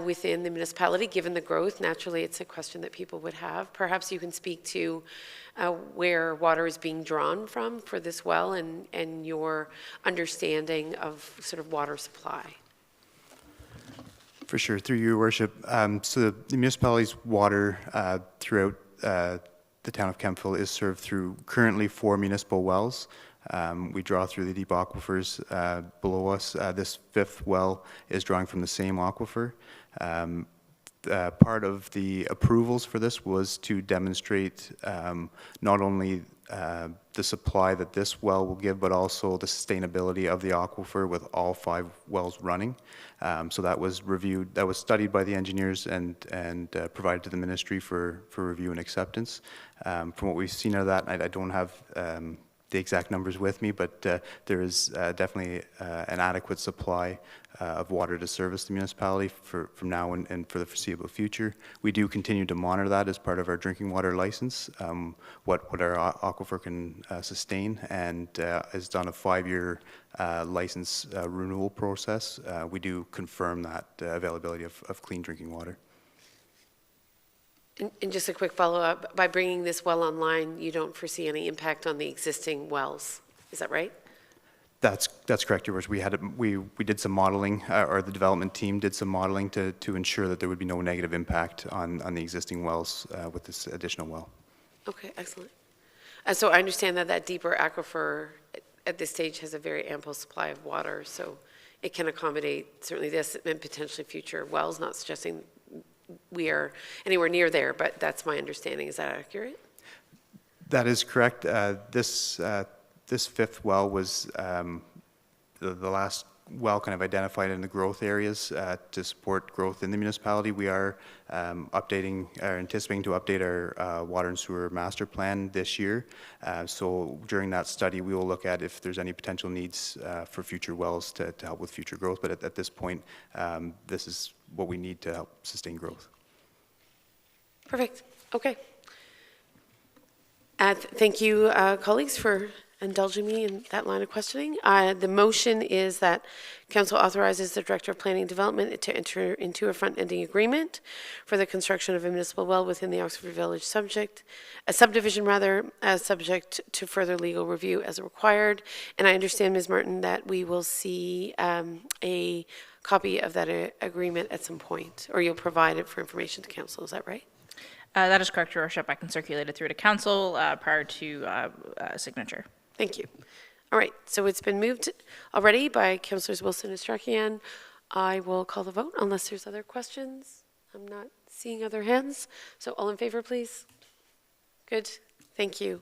Speaker 1: within the municipality, given the growth, naturally it's a question that people would have. Perhaps you can speak to where water is being drawn from for this well and your understanding of sort of water supply.
Speaker 10: For sure, through your worship. So the municipality's water throughout the town of Kemptville is served through currently 4 municipal wells. We draw through the deep aquifers below us. This 5th well is drawing from the same aquifer. Part of the approvals for this was to demonstrate not only the supply that this well will give, but also the sustainability of the aquifer with all 5 wells running. So that was reviewed, that was studied by the engineers and provided to the ministry for review and acceptance. From what we've seen of that, I don't have the exact numbers with me, but there is definitely an adequate supply of water to service the municipality from now and for the foreseeable future. We do continue to monitor that as part of our drinking water license, what our aquifer can sustain, and is done a 5-year license renewal process. We do confirm that availability of clean drinking water.
Speaker 1: And just a quick follow-up, by bringing this well online, you don't foresee any impact on the existing wells, is that right?
Speaker 10: That's correct, Your Worship. We did some modeling, or the development team did some modeling to ensure that there would be no negative impact on the existing wells with this additional well.
Speaker 1: Okay, excellent. So I understand that deeper aquifer at this stage has a very ample supply of water, so it can accommodate certainly this and potentially future wells, not suggesting we are anywhere near there, but that's my understanding. Is that accurate?
Speaker 10: That is correct. This 5th well was the last well kind of identified in the growth areas to support growth in the municipality. We are anticipating to update our water and sewer master plan this year. So during that study, we will look at if there's any potential needs for future wells to help with future growth. But at this point, this is what we need to help sustain growth.
Speaker 1: Perfect. Okay. Thank you, colleagues, for indulging me in that line of questioning. The motion is that Council authorizes the Director of Planning and Development to enter into a front-ending agreement for the construction of a municipal well within the Oxford Village subdivision, subject to further legal review as required. And I understand, Ms. Martin, that we will see a copy of that agreement at some point, or you'll provide it for information to Council. Is that right?
Speaker 9: That is correct, Your Worship. I can circulate it through to Council prior to signature.
Speaker 1: Thank you. All right, so it's been moved already by Councillors Wilson and Strachan. I will call the vote unless there's other questions. I'm not seeing other hands. So all in favor, please. Good. Thank you.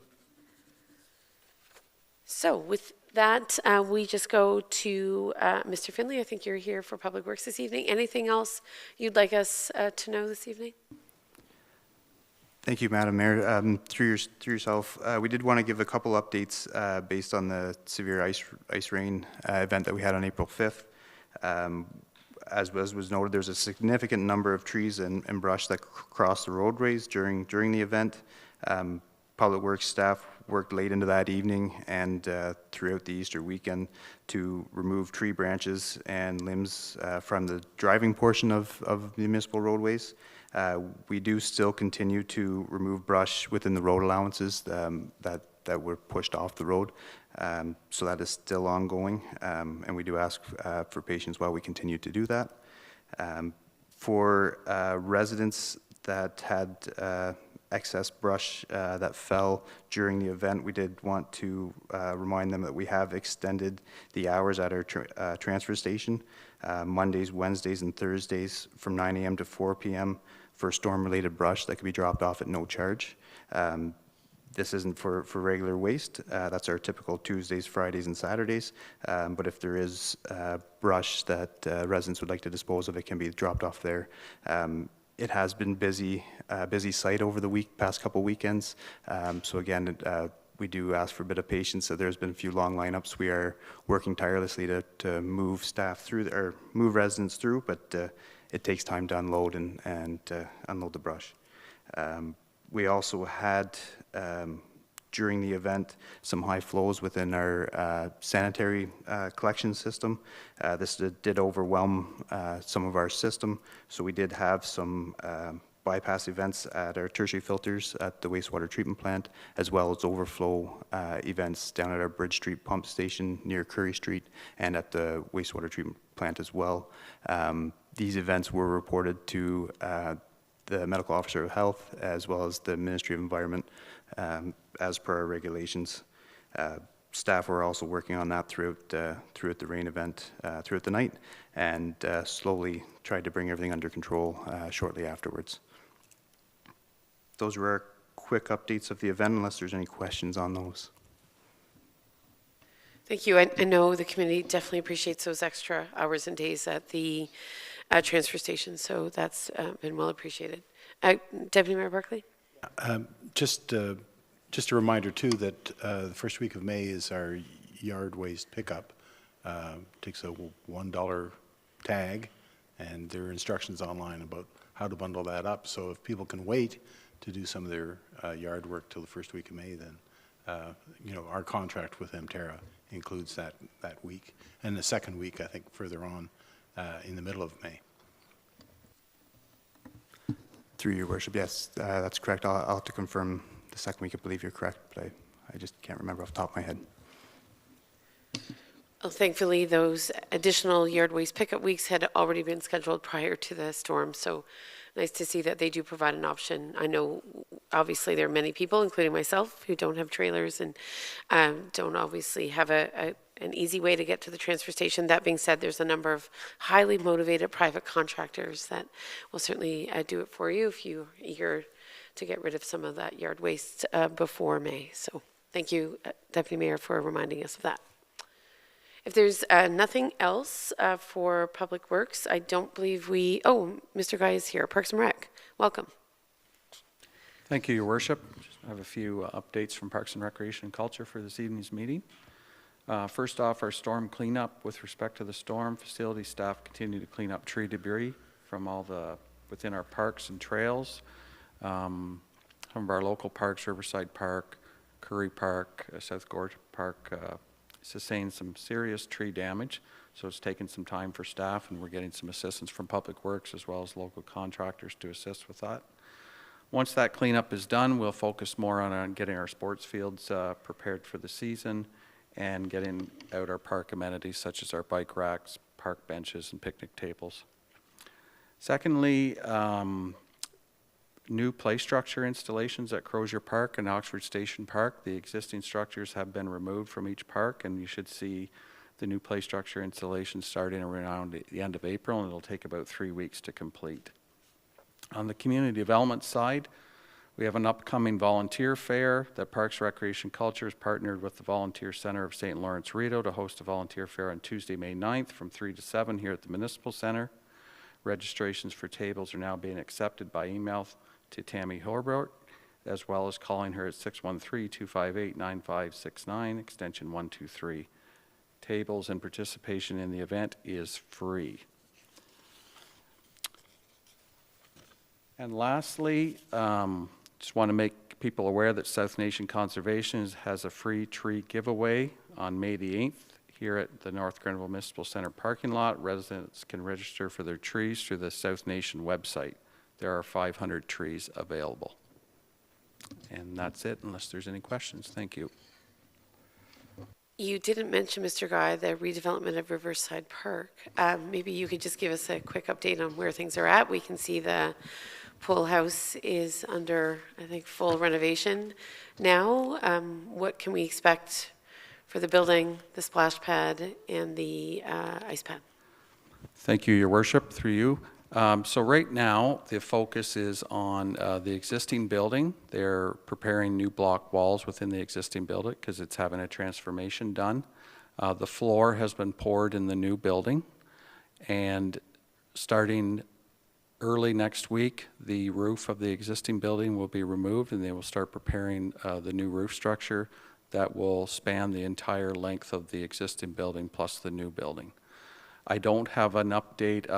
Speaker 1: So with that, we just go to Mr. Finley. I think you're here for Public Works this evening. Anything else you'd like us to know this evening?
Speaker 10: Thank you, Madam Mayor. Through yourself, we did want to give a couple updates based on the severe ice rain event that we had on April 5th. As was noted, there's a significant number of trees and brush that crossed the roadways during the event. Public Works staff worked late into that evening and throughout the Easter weekend to remove tree branches and limbs from the driving portion of the municipal roadways. We do still continue to remove brush within the road allowances that were pushed off the road. So that is still ongoing, and we do ask for patience while we continue to do that. For residents that had excess brush that fell during the event, we did want to remind them that we have extended the hours at our transfer station, Mondays, Wednesdays, and Thursdays from 9 a.m. to 4 p.m. for storm-related brush that could be dropped off at no charge. This isn't for regular waste. That's our typical Tuesdays, Fridays, and Saturdays. But if there is brush that residents would like to dispose of, it can be dropped off there. It has been busy site over the past couple weekends. So again, we do ask for a bit of patience. So there's been a few long lineups. We are working tirelessly to move staff through, or move residents through, but it takes time to unload and unload the brush. We also had, during the event, some high flows within our sanitary collection system. This did overwhelm some of our system, so we did have some bypass events at our tertiary filters at the wastewater treatment plant, as well as overflow events down at our Bridge Street pump station near Curry Street and at the wastewater treatment plant as well. These events were reported to the Medical Officer of Health, as well as the Ministry of Environment, as per our regulations. Staff were also working on that throughout the rain event, throughout the night, and slowly tried to bring everything under control shortly afterwards. Those were our quick updates of the event, unless there's any questions on those.
Speaker 1: Thank you. I know the committee definitely appreciates those extra hours and days at the transfer station, so that's been well appreciated. Deputy Mayor Barclay?
Speaker 7: Just a reminder, too, that the first week of May is our yard waste pickup. Takes a $1 tag, and there are instructions online about how to bundle that up. So if people can wait to do some of their yard work till the first week of May, then our contract with Emterra includes that week, and the second week, I think, further on in the middle of May.
Speaker 10: Through your worship, yes, that's correct. I'll have to confirm the second week. I believe you're correct, but I just can't remember off the top of my head.
Speaker 1: Well, thankfully, those additional yard waste pickup weeks had already been scheduled prior to the storm, so nice to see that they do provide an option. I know, obviously, there are many people, including myself, who don't have trailers and don't obviously have an easy way to get to the transfer station. That being said, there's a number of highly motivated private contractors that will certainly do it for you if you're eager to get rid of some of that yard waste before May. So thank you, Deputy Mayor, for reminding us of that. If there's nothing else for Public Works, I don't believe Mr. Guy is here. Parks and Rec, welcome.
Speaker 11: Thank you, Your Worship. I have a few updates from Parks and Recreation and Culture for this evening's meeting. First off, our storm cleanup. With respect to the storm, facility staff continue to clean up tree debris from within our parks and trails. Some of our local parks, Riverside Park, Curry Park, South Gorge Park, sustained some serious tree damage, so it's taken some time for staff, and we're getting some assistance from Public Works as well as local contractors to assist with that. Once that cleanup is done, we'll focus more on getting our sports fields prepared for the season and getting out our park amenities such as our bike racks, park benches, and picnic tables. Secondly, new play structure installations at Crozier Park and Oxford Station Park. The existing structures have been removed from each park, and you should see the new play structure installations starting around the end of April, and it'll take about 3 weeks to complete. On the community development side, we have an upcoming volunteer fair that Parks, Recreation, Culture has partnered with the Volunteer Center of St. Lawrence Rideau to host a volunteer fair on Tuesday, May 9th from 3 to 7 here at the Municipal Center. Registrations for tables are now being accepted by email to Tammy Horbert, as well as calling her at 613-258-9569, extension 123. Tables and participation in the event is free. And lastly, just want to make people aware that South Nation Conservation has a free tree giveaway on May the 8th here at the North Grenville Municipal Center parking lot. Residents can register for their trees through the South Nation website. There are 500 trees available. And that's it, unless there's any questions. Thank you.
Speaker 1: You didn't mention, Mr. Guy, the redevelopment of Riverside Park. Maybe you could just give us a quick update on where things are at. We can see the pool house is under, I think, full renovation now. What can we expect for the building, the splash pad, and the ice pad?
Speaker 11: Thank you, Your Worship, through you. So right now, the focus is on the existing building. They're preparing new block walls within the existing building because it's having a transformation done. The floor has been poured in the new building, and starting early next week, the roof of the existing building will be removed, and they will start preparing the new roof structure that will span the entire length of the existing building plus the new building. I don't have an update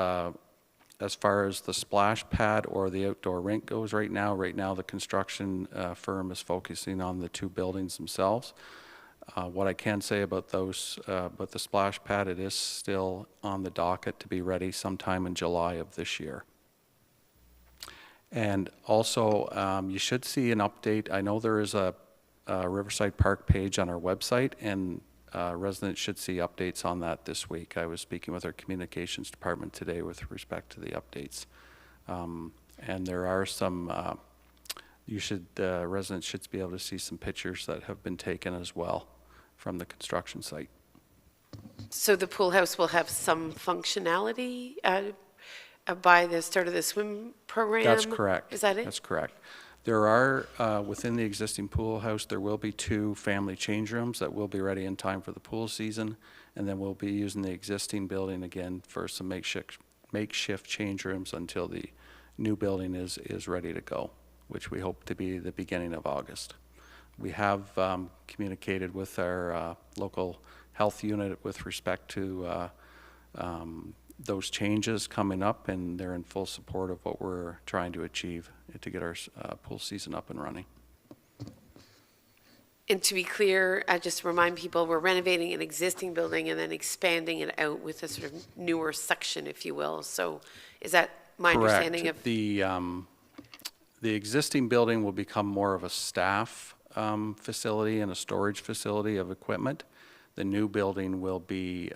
Speaker 11: as far as the splash pad or the outdoor rink goes right now. Right now, the construction firm is focusing on the two buildings themselves. What I can say about those, but the splash pad, it is still on the docket to be ready sometime in July of this year. And also, you should see an update. I know there is a Riverside Park page on our website, and residents should see updates on that this week. I was speaking with our communications department today with respect to the updates. And there are some, residents should be able to see some pictures that have been taken as well from the construction site.
Speaker 1: So the pool house will have some functionality by the start of the swim program?
Speaker 11: That's correct.
Speaker 1: Is that it?
Speaker 11: That's correct. There are, within the existing pool house, there will be 2 family change rooms that will be ready in time for the pool season, and then we'll be using the existing building again for some makeshift change rooms until the new building is ready to go, which we hope to be the beginning of August. We have communicated with our local health unit with respect to those changes coming up, and they're in full support of what we're trying to achieve to get our pool season up and running.
Speaker 1: And to be clear, I just remind people, we're renovating an existing building and then expanding it out with a sort of newer section, if you will. So is that my understanding of?
Speaker 11: The existing building will become more of a staff facility and a storage facility of equipment. The new building will be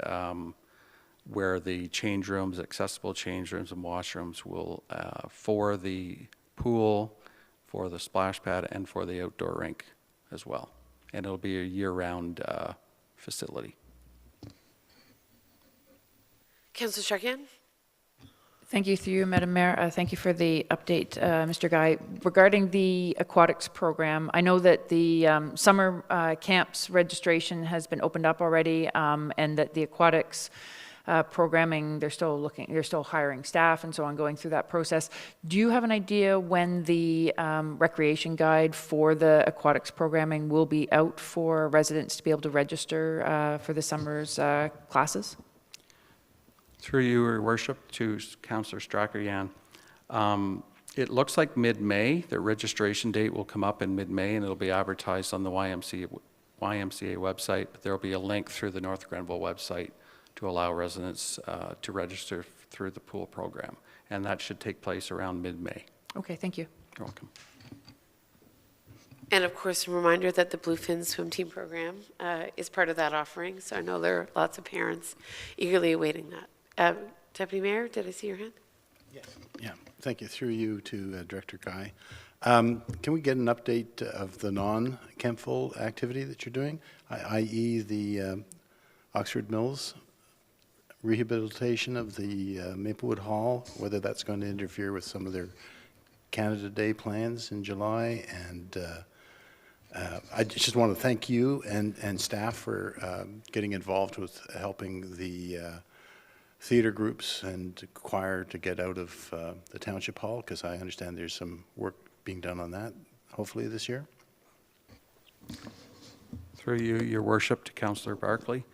Speaker 11: where the change rooms, accessible change rooms and washrooms will, for the pool, for the splash pad, and for the outdoor rink as well. And it'll be a year-round facility.
Speaker 1: Councillor Charkian?
Speaker 2: Thank you through you, Madam Mayor. Thank you for the update, Mr. Guy. Regarding the aquatics program, I know that the summer camps registration has been opened up already, and that the aquatics programming, they're still hiring staff and so on, going through that process. Do you have an idea when the recreation guide for the aquatics programming will be out for residents to be able to register for the summer's classes?
Speaker 11: Through you, Your Worship, to Councillor Strachan. It looks like mid-May. The registration date will come up in mid-May, and it'll be advertised on the YMCA website. But there will be a link through the North Grenville website to allow residents to register through the pool program. And that should take place around mid-May.
Speaker 2: Okay, thank you.
Speaker 11: You're welcome.
Speaker 1: And of course, a reminder that the Bluefin swim team program is part of that offering. So I know there are lots of parents eagerly awaiting that. Deputy Mayor, did I see your hand?
Speaker 7: Yes. Yeah, thank you. Through you to Director Guy. Can we get an update of the non-Kempville activity that you're doing, i.e. the Oxford Mills rehabilitation of the Maplewood Hall, whether that's going to interfere with some of their Canada Day plans in July? And I just want to thank you and staff for getting involved with helping the theater groups and choir to get out of the Township Hall, because I understand there's some work being done on that, hopefully this year.
Speaker 11: Through you, Your Worship, to Councillor Barclay.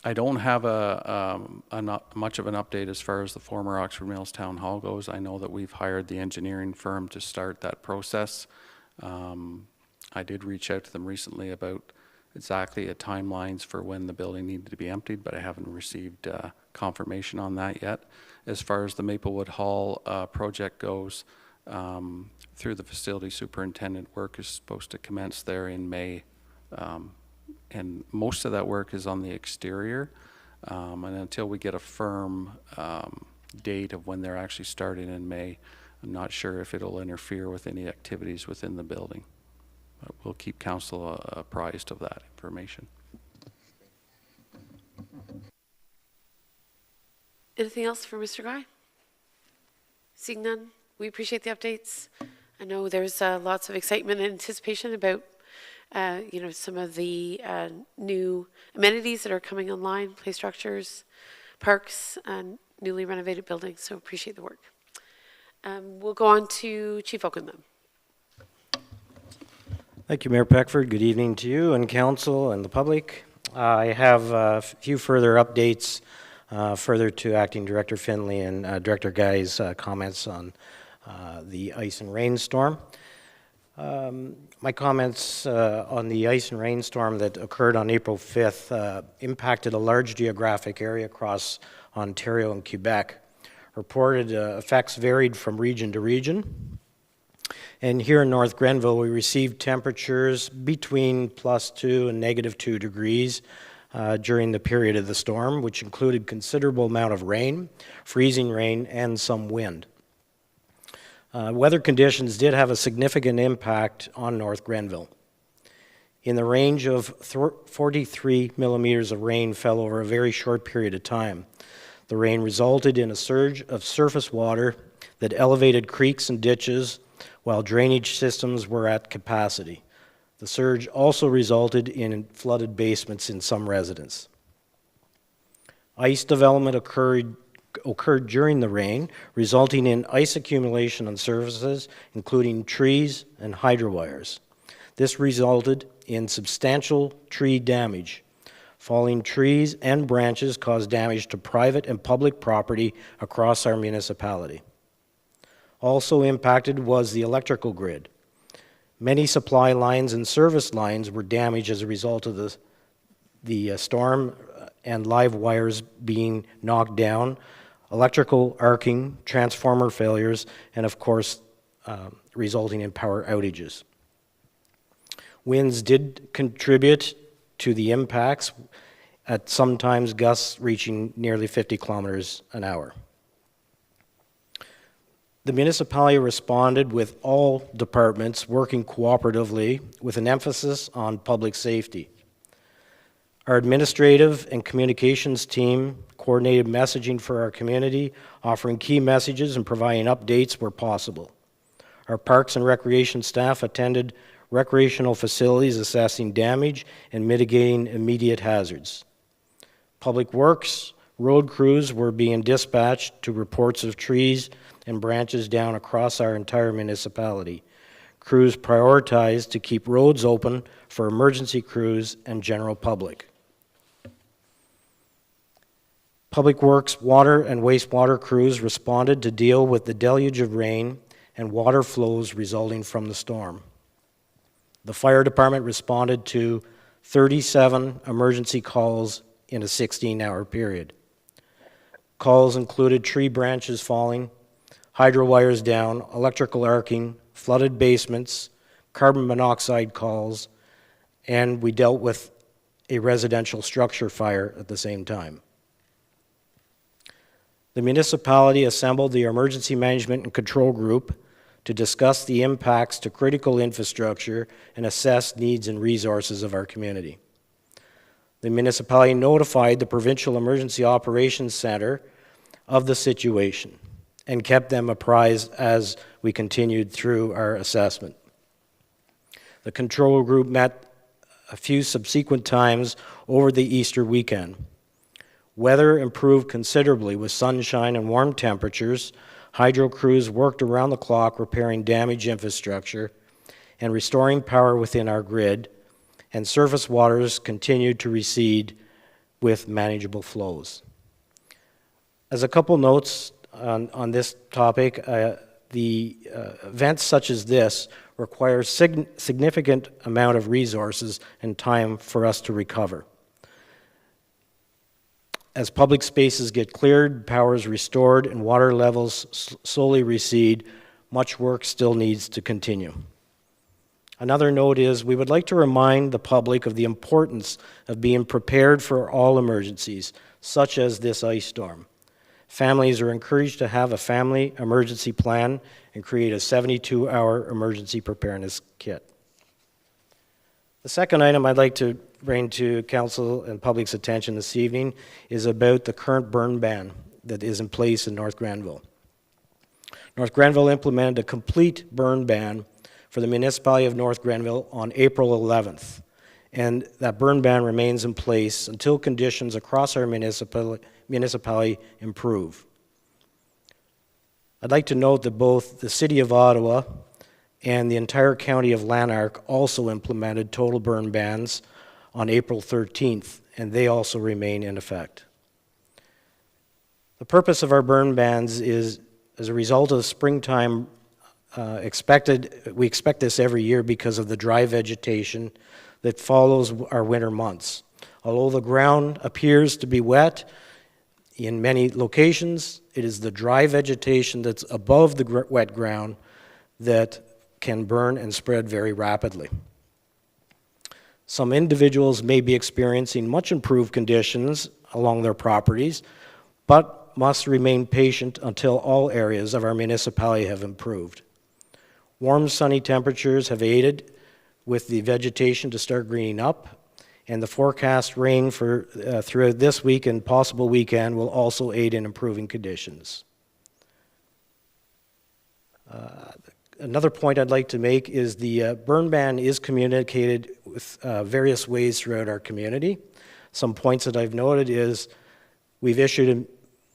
Speaker 11: I don't have much of an update as far as the former Oxford Mills Town Hall goes. I know that we've hired the engineering firm to start that process. I did reach out to them recently about exactly timelines for when the building needed to be emptied, but I haven't received confirmation on that yet. As far as the Maplewood Hall project goes, through the facility superintendent, work is supposed to commence there in May. And most of that work is on the exterior. And until we get a firm date of when they're actually starting in May, I'm not sure if it'll interfere with any activities within the building. But we'll keep council apprised of that information.
Speaker 1: Anything else for Mr. Guy? Seeing none, we appreciate the updates. I know there's lots of excitement and anticipation about, some of the new amenities that are coming online, play structures, parks, and newly renovated buildings, so appreciate the work. We'll go on to Chief Oakenham.
Speaker 5: Thank you, Mayor Peckford. Good evening to you and council and the public. I have a few further updates further to Acting Director Finley and Director Guy's comments on the ice and rainstorm. My comments on the ice and rainstorm that occurred on April 5th impacted a large geographic area across Ontario and Quebec. Reported effects varied from region to region. And here in North Grenville, we received temperatures between +2 and -2 degrees during the period of the storm, which included considerable amount of rain, freezing rain, and some wind. Weather conditions did have a significant impact on North Grenville. In the range of 43 millimeters of rain fell over a very short period of time. The rain resulted in a surge of surface water that elevated creeks and ditches while drainage systems were at capacity. The surge also resulted in flooded basements in some residents. Ice development occurred during the rain, resulting in ice accumulation on surfaces, including trees and hydro wires. This resulted in substantial tree damage. Falling trees and branches caused damage to private and public property across our municipality. Also impacted was the electrical grid. Many supply lines and service lines were damaged as a result of the storm and live wires being knocked down, electrical arcing, transformer failures, and of course, resulting in power outages. Winds did contribute to the impacts, at sometimes gusts reaching nearly 50 kilometers an hour. The municipality responded with all departments working cooperatively with an emphasis on public safety. Our administrative and communications team coordinated messaging for our community, offering key messages and providing updates where possible. Our parks and recreation staff attended recreational facilities assessing damage and mitigating immediate hazards. Public works, road crews were being dispatched to reports of trees and branches down across our entire municipality. Crews prioritized to keep roads open for emergency crews and general public. Public Works, water, and wastewater crews responded to deal with the deluge of rain and water flows resulting from the storm. The fire department responded to 37 emergency calls in a 16-hour period. Calls included tree branches falling, hydro wires down, electrical arcing, flooded basements, carbon monoxide calls, and we dealt with a residential structure fire at the same time. The municipality assembled the Emergency Management and Control Group to discuss the impacts to critical infrastructure and assess needs and resources of our community. The municipality notified the Provincial Emergency Operations Center of the situation and kept them apprised as we continued through our assessment. The control group met a few subsequent times over the Easter weekend. Weather improved considerably with sunshine and warm temperatures. Hydro crews worked around the clock repairing damaged infrastructure and restoring power within our grid, and surface waters continued to recede with manageable flows. As a couple notes on this topic, events such as this require significant amount of resources and time for us to recover. As public spaces get cleared, power is restored, and water levels slowly recede, much work still needs to continue. Another note is we would like to remind the public of the importance of being prepared for all emergencies, such as this ice storm. Families are encouraged to have a family emergency plan and create a 72-hour emergency preparedness kit. The second item I'd like to bring to council and public's attention this evening is about the current burn ban that is in place in North Granville. North Granville implemented a complete burn ban for the municipality of North Granville on April 11th, and that burn ban remains in place until conditions across our municipality improve. I'd like to note that both the City of Ottawa and the entire County of Lanark also implemented total burn bans on April 13th, and they also remain in effect. The purpose of our burn bans is, as a result of the springtime we expect this every year because of the dry vegetation that follows our winter months. Although the ground appears to be wet in many locations, it is the dry vegetation that's above the wet ground that can burn and spread very rapidly. Some individuals may be experiencing much improved conditions along their properties, but must remain patient until all areas of our municipality have improved. Warm, sunny temperatures have aided with the vegetation to start greening up, and the forecast rain for throughout this week and possible weekend will also aid in improving conditions. Another point I'd like to make is the burn ban is communicated with various ways throughout our community. Some points that I've noted is the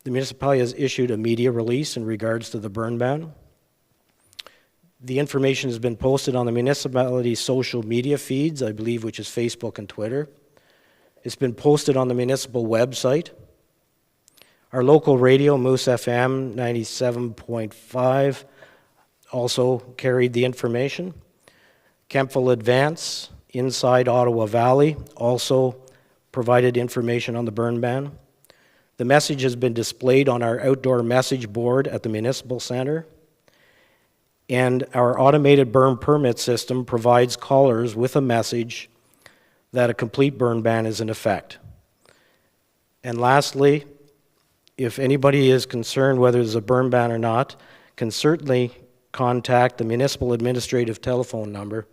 Speaker 5: municipality has issued a media release in regards to the burn ban. The information has been posted on the municipality's social media feeds, I believe, which is Facebook and Twitter. It's been posted on the municipal website. Our local radio, Moose FM 97.5, also carried the information. Kemptville Advance, Inside Ottawa Valley, also provided information on the burn ban. The message has been displayed on our outdoor message board at the Municipal Center. And our automated burn permit system provides callers with a message that a complete burn ban is in effect. And lastly, if anybody is concerned whether there's a burn ban or not, can certainly contact the municipal administrative telephone number,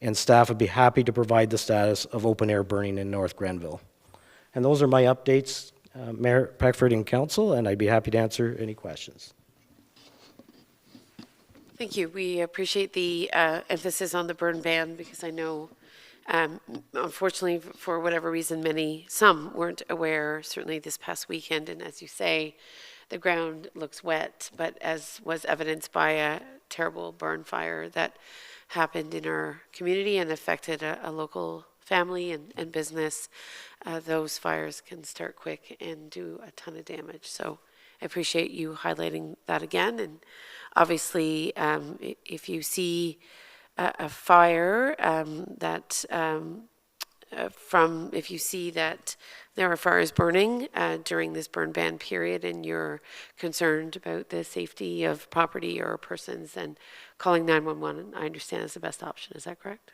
Speaker 5: and staff would be happy to provide the status of open air burning in North Granville. And those are my updates, Mayor Peckford and Council, and I'd be happy to answer any questions.
Speaker 1: Thank you. We appreciate the emphasis on the burn ban because I know, unfortunately, for whatever reason, some weren't aware, certainly this past weekend. And as you say, the ground looks wet, but as was evidenced by a terrible burn fire that happened in our community and affected a local family and business, those fires can start quick and do a ton of damage. So I appreciate you highlighting that again. And obviously, if you see a fire if you see that there are fires burning during this burn ban period and you're concerned about the safety of property or persons, then calling 911, I understand, is the best option. Is that correct?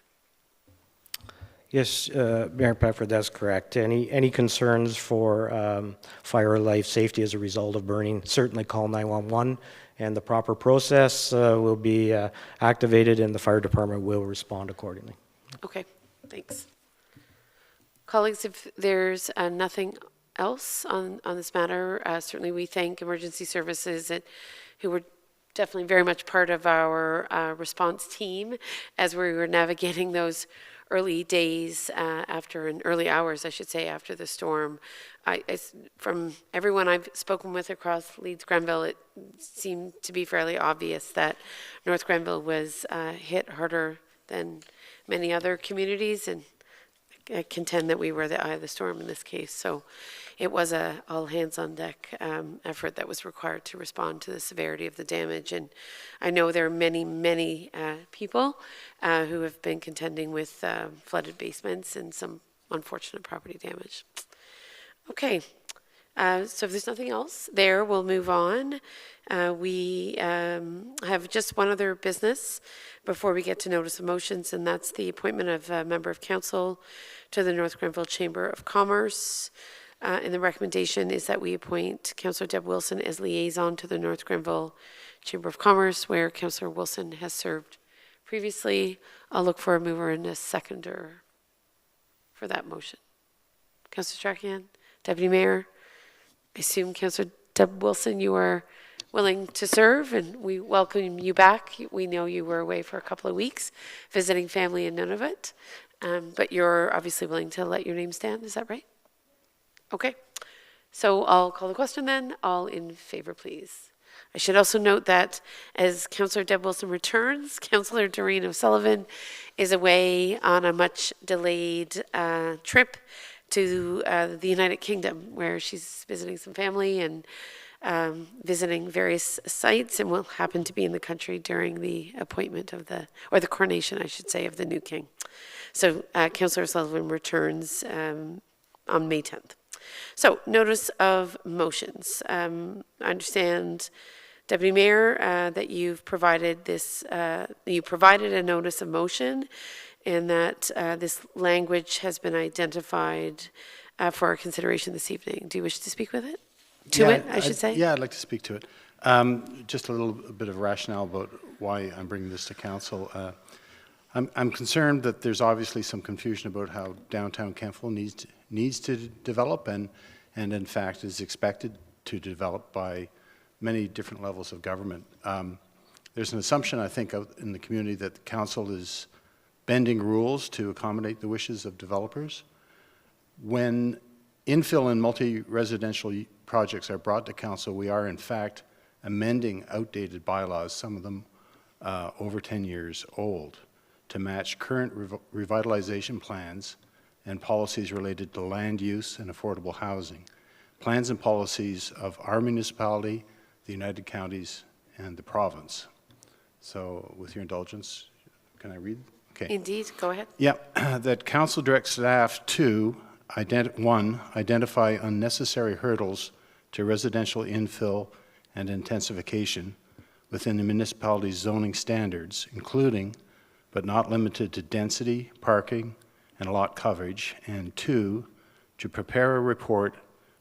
Speaker 5: Yes, Mayor Peckford, that's correct. Any concerns for fire or life safety as a result of burning, certainly call 911, and the proper process will be activated and the fire department will respond accordingly.
Speaker 1: Okay, thanks. Colleagues, if there's nothing else on this matter, certainly we thank emergency services who were definitely very much part of our response team as we were navigating those early days early hours, I should say, after the storm. From everyone I've spoken with across Leeds Grenville, it seemed to be fairly obvious that North Grenville was hit harder than many other communities, and I contend that we were the eye of the storm in this case. So it was a all hands on deck effort that was required to respond to the severity of the damage. And I know there are many people who have been contending with flooded basements and some unfortunate property damage. Okay, so if there's nothing else there, we'll move on. We have just one other business before we get to notice of motions, and that's the appointment of a member of council to the North Grenville Chamber of Commerce. And the recommendation is that we appoint Councillor Deb Wilson as liaison to the North Grenville Chamber of Commerce, where Councillor Wilson has served previously. I'll look for a mover and a seconder for that motion. Councillor Strachan, Deputy Mayor, I assume Councillor Deb Wilson, you are willing to serve, and we welcome you back. We know you were away for a couple of weeks visiting family in Nunavut, but you're obviously willing to let your name stand. Is that right? Okay. So I'll call the question then. All in favor, please. I should also note that as Councillor Deb Wilson returns, Councillor Doreen O'Sullivan is away on a much delayed trip to the United Kingdom, where she's visiting some family and visiting various sites, and will happen to be in the country during the appointment of the coronation, I should say, of the new king. So Councillor O'Sullivan returns on May 10th. So notice of motions. I understand, Deputy Mayor, that you've provided this, you provided a notice of motion, and that this language has been identified for our consideration this evening. Do you wish to speak with it? I should say?
Speaker 7: Yeah, I'd like to speak to it. Just a little bit of rationale about why I'm bringing this to council. I'm concerned that there's obviously some confusion about how downtown Kemptville needs to develop, and in fact is expected to develop by many different levels of government. There's an assumption, I think, out in the community that the council is bending rules to accommodate the wishes of developers. When infill and multi-residential projects are brought to council, we are in fact amending outdated bylaws, some of them over 10 years old, to match current revitalization plans and policies related to land use and affordable housing. Plans and policies of our municipality, the United Counties, and the province. So with your indulgence, can I read? Okay.
Speaker 1: Indeed, go ahead.
Speaker 7: Yeah, that council directs staff to, one, identify unnecessary hurdles to residential infill and intensification within the municipality's zoning standards, including, but not limited to, density, parking, and lot coverage, and two, to prepare a report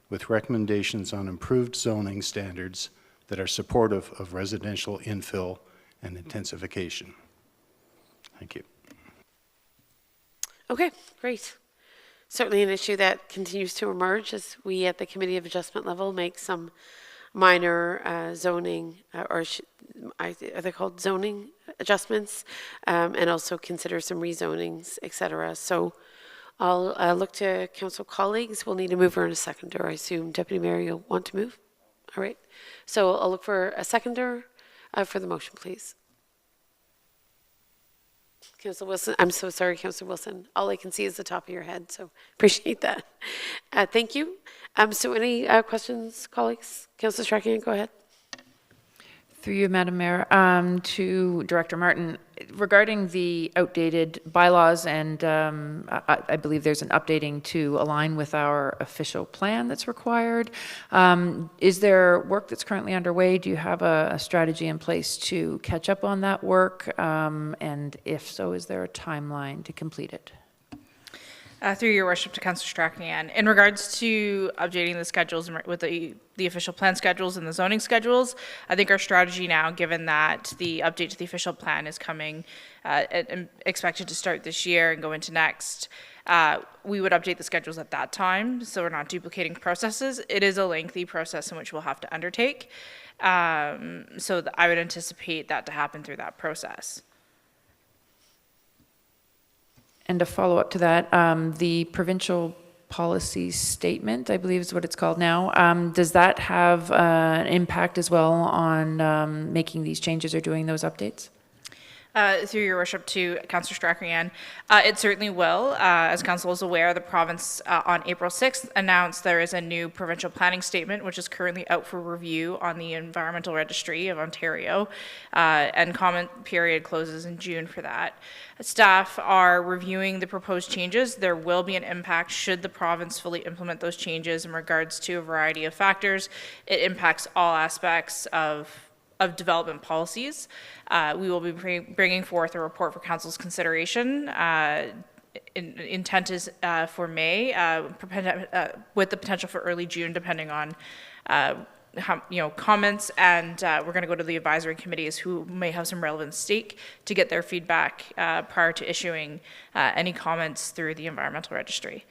Speaker 7: with recommendations on improved zoning standards that are supportive of residential infill and intensification. Thank you.
Speaker 1: Okay, great. Certainly an issue that continues to emerge as we at the Committee of Adjustment level make some minor zoning, are they called zoning adjustments, and also consider some rezonings, et cetera. So I'll look to council colleagues. We'll need a mover and a seconder. I assume Deputy Mayor, you'll want to move? All right. So I'll look for a seconder for the motion, please. Councillor Wilson, I'm so sorry, Councillor Wilson. All I can see is the top of your head, so appreciate that. Thank you. So any questions, colleagues? Councillor Strachan, go ahead.
Speaker 2: Through you, Madam Mayor, to Director Martin, regarding the outdated bylaws, and I believe there's an updating to align with our official plan that's required. Is there work that's currently underway? Do you have a strategy in place to catch up on that work? And if so, is there a timeline to complete it?
Speaker 9: Through your worship to Councillor Strachan, in regards to updating the schedules with the official plan schedules and the zoning schedules, I think our strategy now, given that the update to the official plan is coming and expected to start this year and go into next, we would update the schedules at that time, so we're not duplicating processes. It is a lengthy process in which we'll have to undertake, so I would anticipate that to happen through that process.
Speaker 2: And to follow up to that, the provincial policy statement, I believe is what it's called now, does that have an impact as well on making these changes or doing those updates?
Speaker 9: Through your worship to Councillor Strachan, it certainly will. As Council is aware, the province on April 6th announced there is a new provincial planning statement which is currently out for review on the Environmental Registry of Ontario, and comment period closes in June for that. Staff are reviewing the proposed changes. There will be an impact should the province fully implement those changes in regards to a variety of factors. It impacts all aspects of development policies. We will be bringing forth a report for Council's consideration. Intent is for May, with the potential for early June, depending on comments, and we're going to go to the advisory committees who may have some relevant stake to get their feedback prior to issuing any comments through the Environmental Registry.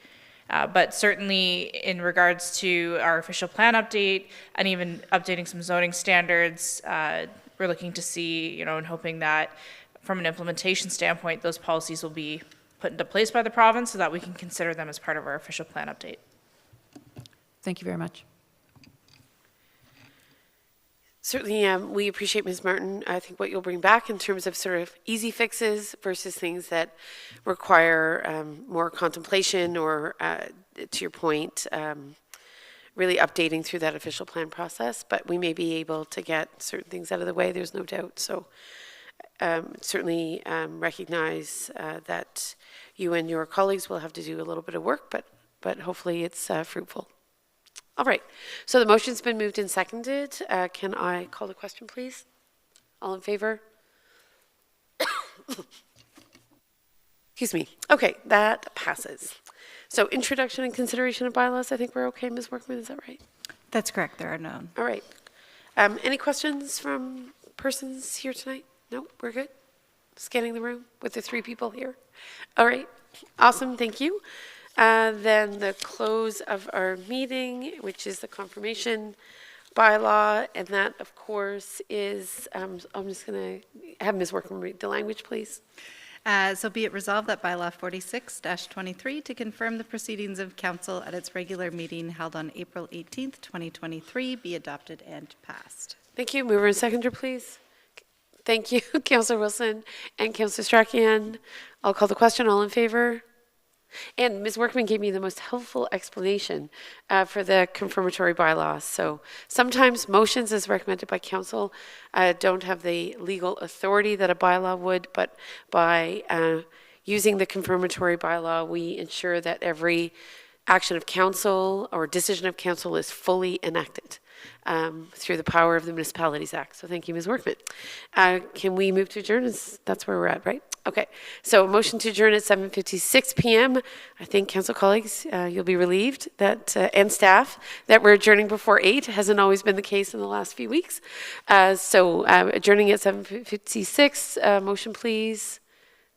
Speaker 9: But certainly in regards to our official plan update and even updating some zoning standards, we're looking to see, and hoping that from an implementation standpoint, those policies will be put into place by the province so that we can consider them as part of our official plan update.
Speaker 2: Thank you very much.
Speaker 1: Certainly, we appreciate, Ms. Martin. I think what you'll bring back in terms of sort of easy fixes versus things that require more contemplation or, to your point, really updating through that official plan process. But we may be able to get certain things out of the way, there's no doubt. So certainly recognize that you and your colleagues will have to do a little bit of work, but hopefully it's fruitful. All right, so the motion's been moved and seconded. Can I call the question, please? All in favor? Excuse me. Okay, that passes. So introduction and consideration of bylaws, I think we're okay, Ms. Workman, is that right?
Speaker 12: That's correct, there are none.
Speaker 1: All right. Any questions from persons here tonight? No, we're good? Scanning the room with the 3 people here. All right, awesome, thank you. Then the close of our meeting, which is the confirmation bylaw, and that, of course, is, I'm just going to have Ms. Workman read the language, please.
Speaker 12: So be it resolved that bylaw 46-23 to confirm the proceedings of council at its regular meeting held on April 18th, 2023 be adopted and passed.
Speaker 1: Thank you. Mover and seconder, please. Thank you, Councillor Wilson and Councillor Strachan. I'll call the question. All in favor? And Ms. Workman gave me the most helpful explanation for the confirmatory bylaws. So sometimes motions as recommended by council don't have the legal authority that a bylaw would, but by using the confirmatory bylaw, we ensure that every action of council or decision of council is fully enacted through the power of the Municipalities Act. So thank you, Ms. Workman. Can we move to adjourn? That's where we're at, right? Okay, so a motion to adjourn at 7:56 p.m. I think, council colleagues, you'll be relieved that, and staff, that we're adjourning before 8. Hasn't always been the case in the last few weeks. So adjourning at 7:56, motion please.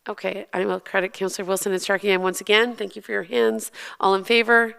Speaker 1: Okay, I will credit Councillor Wilson and Strachan once again. Thank you for your hands. All in favor?